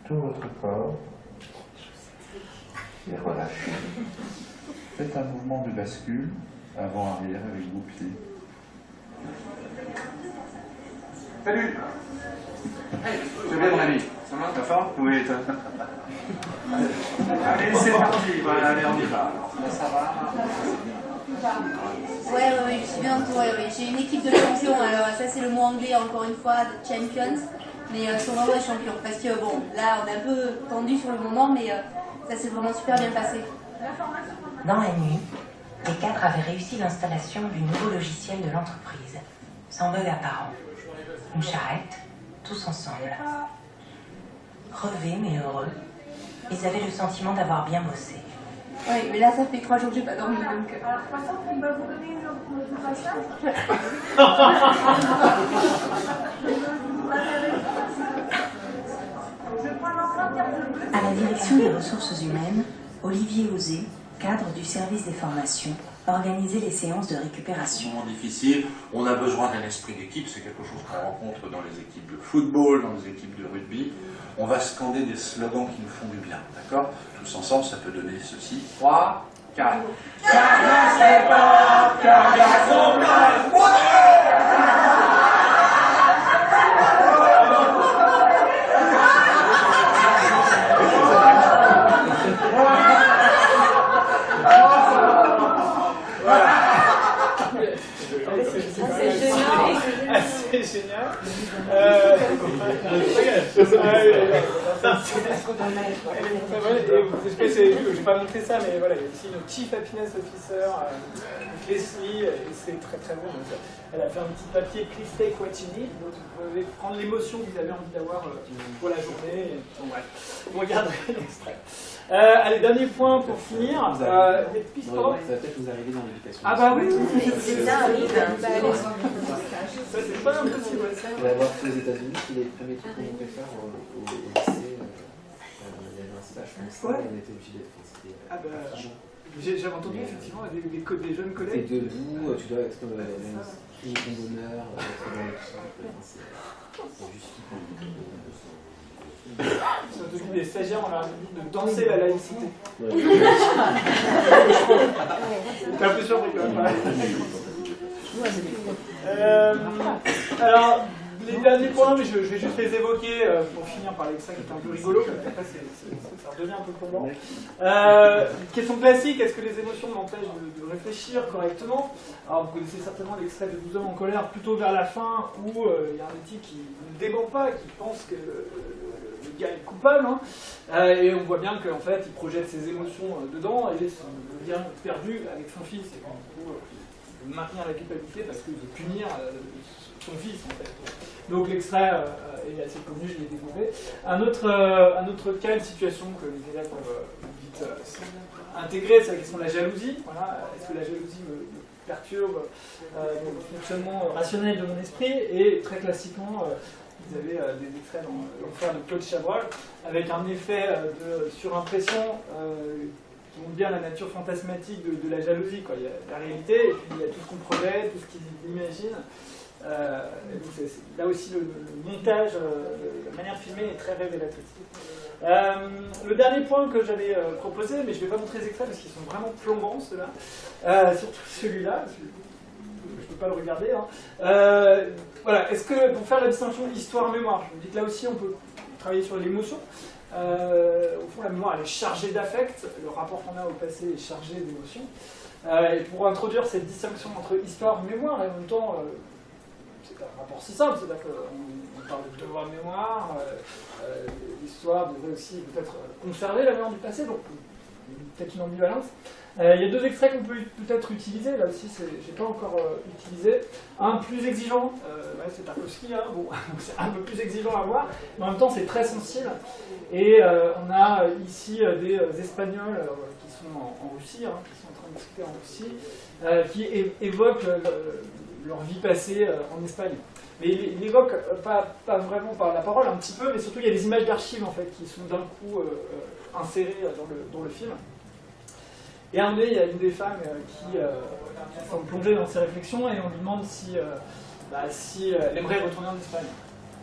Tout votre corps et relâchez. Faites un mouvement de bascule avant-arrière avec vos pieds. Salut. Hey, je viens mon ami. Ça va, ta forme? Oui, toi. Allez, c'est parti. Voilà, allez, on y va. Là, ça va. Ouais, je suis bien entourée. Ouais. J'ai une équipe de champions. Alors, ça, c'est le mot anglais, encore une fois, de champions. Mais sont vraiment des champions. Parce que, bon, là, on est un peu tendu sur le moment, mais ça s'est vraiment super bien passé. Dans la nuit, les cadres avaient réussi l'installation du nouveau logiciel de l'entreprise, sans bug apparent. Une charrette, tous ensemble. Crevés mais heureux, ils avaient le sentiment d'avoir bien bossé. Oui, mais là, ça fait 3 jours que j'ai pas dormi, donc... Alors, de toute façon, on va vous donner une autre passage. des ressources humaines, Olivier Auzé, cadre du service des formations, organisait les séances de récupération. Difficile, on a besoin d'un esprit d'équipe, c'est quelque chose qu'on rencontre dans les équipes de football, dans les équipes de rugby. On va scander des slogans qui nous font du bien, d'accord? Tous ensemble, ça peut donner ceci. 3, 4. Carglass répare, Carglass remplace. C'est génial. Je vais pas montrer ça, mais voilà, il y a aussi une Chief Happiness Officer, Leslie, et c'est très très bon. Donc, elle a fait un petit papier Please take what you need, donc vous pouvez prendre l'émotion que vous avez envie d'avoir pour la journée. Bon, bref, vous regarderez l'extrait. Allez, dernier point pour finir. Des pistes, Ça va peut-être vous arriver dans l'éducation. Ah bah oui, ça arrive. Ça c'est pas impossible. On va voir aux États-Unis, c'est les premiers trucs qu'on pouvait faire au lycée. Il y avait un stage comme ça, et on était obligé d'être. Ah bah, j'avais entendu effectivement des jeunes collègues. T'es debout, tu dois être crier ton bonheur, c'est juste Surtout des stagiaires, on leur a dit de danser la laïcité. T'es un peu surpris quand même. Alors, les derniers points, mais je vais juste les évoquer pour finir par l'extrait qui est un peu rigolo, mais après ça redevient un peu probant. Question classique, est-ce que les émotions m'empêchent de réfléchir correctement? Alors vous connaissez certainement l'extrait de 12 hommes en colère plutôt vers la fin où il y a un type qui ne dément pas, qui pense que le gars est coupable, hein, et on voit bien qu'en fait il projette ses émotions dedans et il devient perdu avec son fils, et du coup il veut maintenir la culpabilité parce qu'il veut punir son fils en fait. Donc l'extrait est assez connu, je l'ai découvert. Un autre cas de situation que les élèves peuvent vite intégrer, c'est la question de la jalousie. Voilà. Est-ce que la jalousie me perturbe le fonctionnement rationnel de mon esprit? Et très classiquement, vous avez des extraits dans l'enfer de Claude Chabrol, avec un effet de surimpression qui montre bien la nature fantasmatique de la jalousie. Quoi. Il y a la réalité, et puis il y a tout ce qu'on projette, tout ce qu'il imagine. Là aussi, le montage, la manière filmée est très révélatrice. Le dernier point que j'avais proposé, mais je ne vais pas montrer les extraits parce qu'ils sont vraiment plombants ceux-là, surtout celui-là, je ne peux pas le regarder. Hein. Voilà, est-ce que pour faire la distinction histoire-mémoire, je me dis que là aussi on peut travailler sur l'émotion. Au fond, la mémoire elle est chargée d'affect, le rapport qu'on a au passé est chargé d'émotion. Et pour introduire cette distinction entre histoire et mémoire, et en même temps, c'est un rapport si simple, c'est-à-dire qu'on parle de devoir-mémoire, l'histoire devrait aussi peut-être conserver la mémoire du passé, donc peut-être une ambivalence. Il y a deux extraits qu'on peut peut-être utiliser, là aussi j'ai pas encore utilisé. Un plus exigeant, ouais, c'est Tarkovsky, hein, bon, c'est un peu plus exigeant à voir, mais en même temps c'est très sensible. Et on a ici des Espagnols qui sont en Russie, hein, qui sont en train de discuter en Russie, qui évoquent leur vie passée en Espagne. Mais il évoque pas vraiment par la parole, un petit peu, mais surtout il y a des images d'archives en fait qui sont d'un coup insérées dans le film. Et à un moment donné, il y a une des femmes qui semble plonger dans ses réflexions et on lui demande si elle aimerait retourner en Espagne.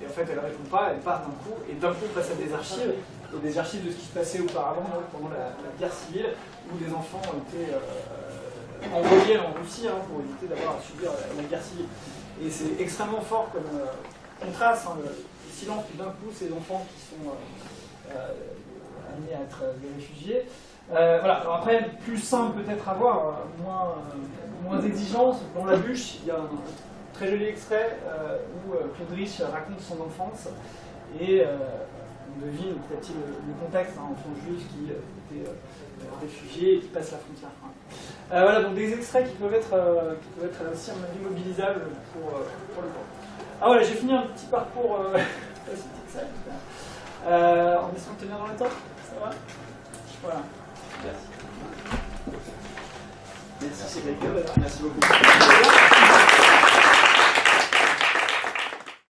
Et en fait, elle ne répond pas, elle part d'un coup, et d'un coup, face à des archives de ce qui se passait auparavant, pendant la guerre civile, où des enfants ont été envoyés en Russie pour éviter d'avoir à subir la guerre civile. Et c'est extrêmement fort comme contraste, le silence, puis d'un coup, ces enfants qui sont amenés à être des réfugiés. Voilà. Alors après, plus simple peut-être à voir, moins exigeant, dans La Bûche, il y a un très joli extrait où Claude Rich raconte son enfance et on devine peut-être le contexte, un enfant juif qui était réfugié et qui passe la frontière. Voilà, donc des extraits qui peuvent être aussi immobilisables pour le cours. Ah voilà, j'ai fini un petit parcours en essayant de tenir dans le temps, ça va? Voilà. Merci. Merci, c'est Merci beaucoup.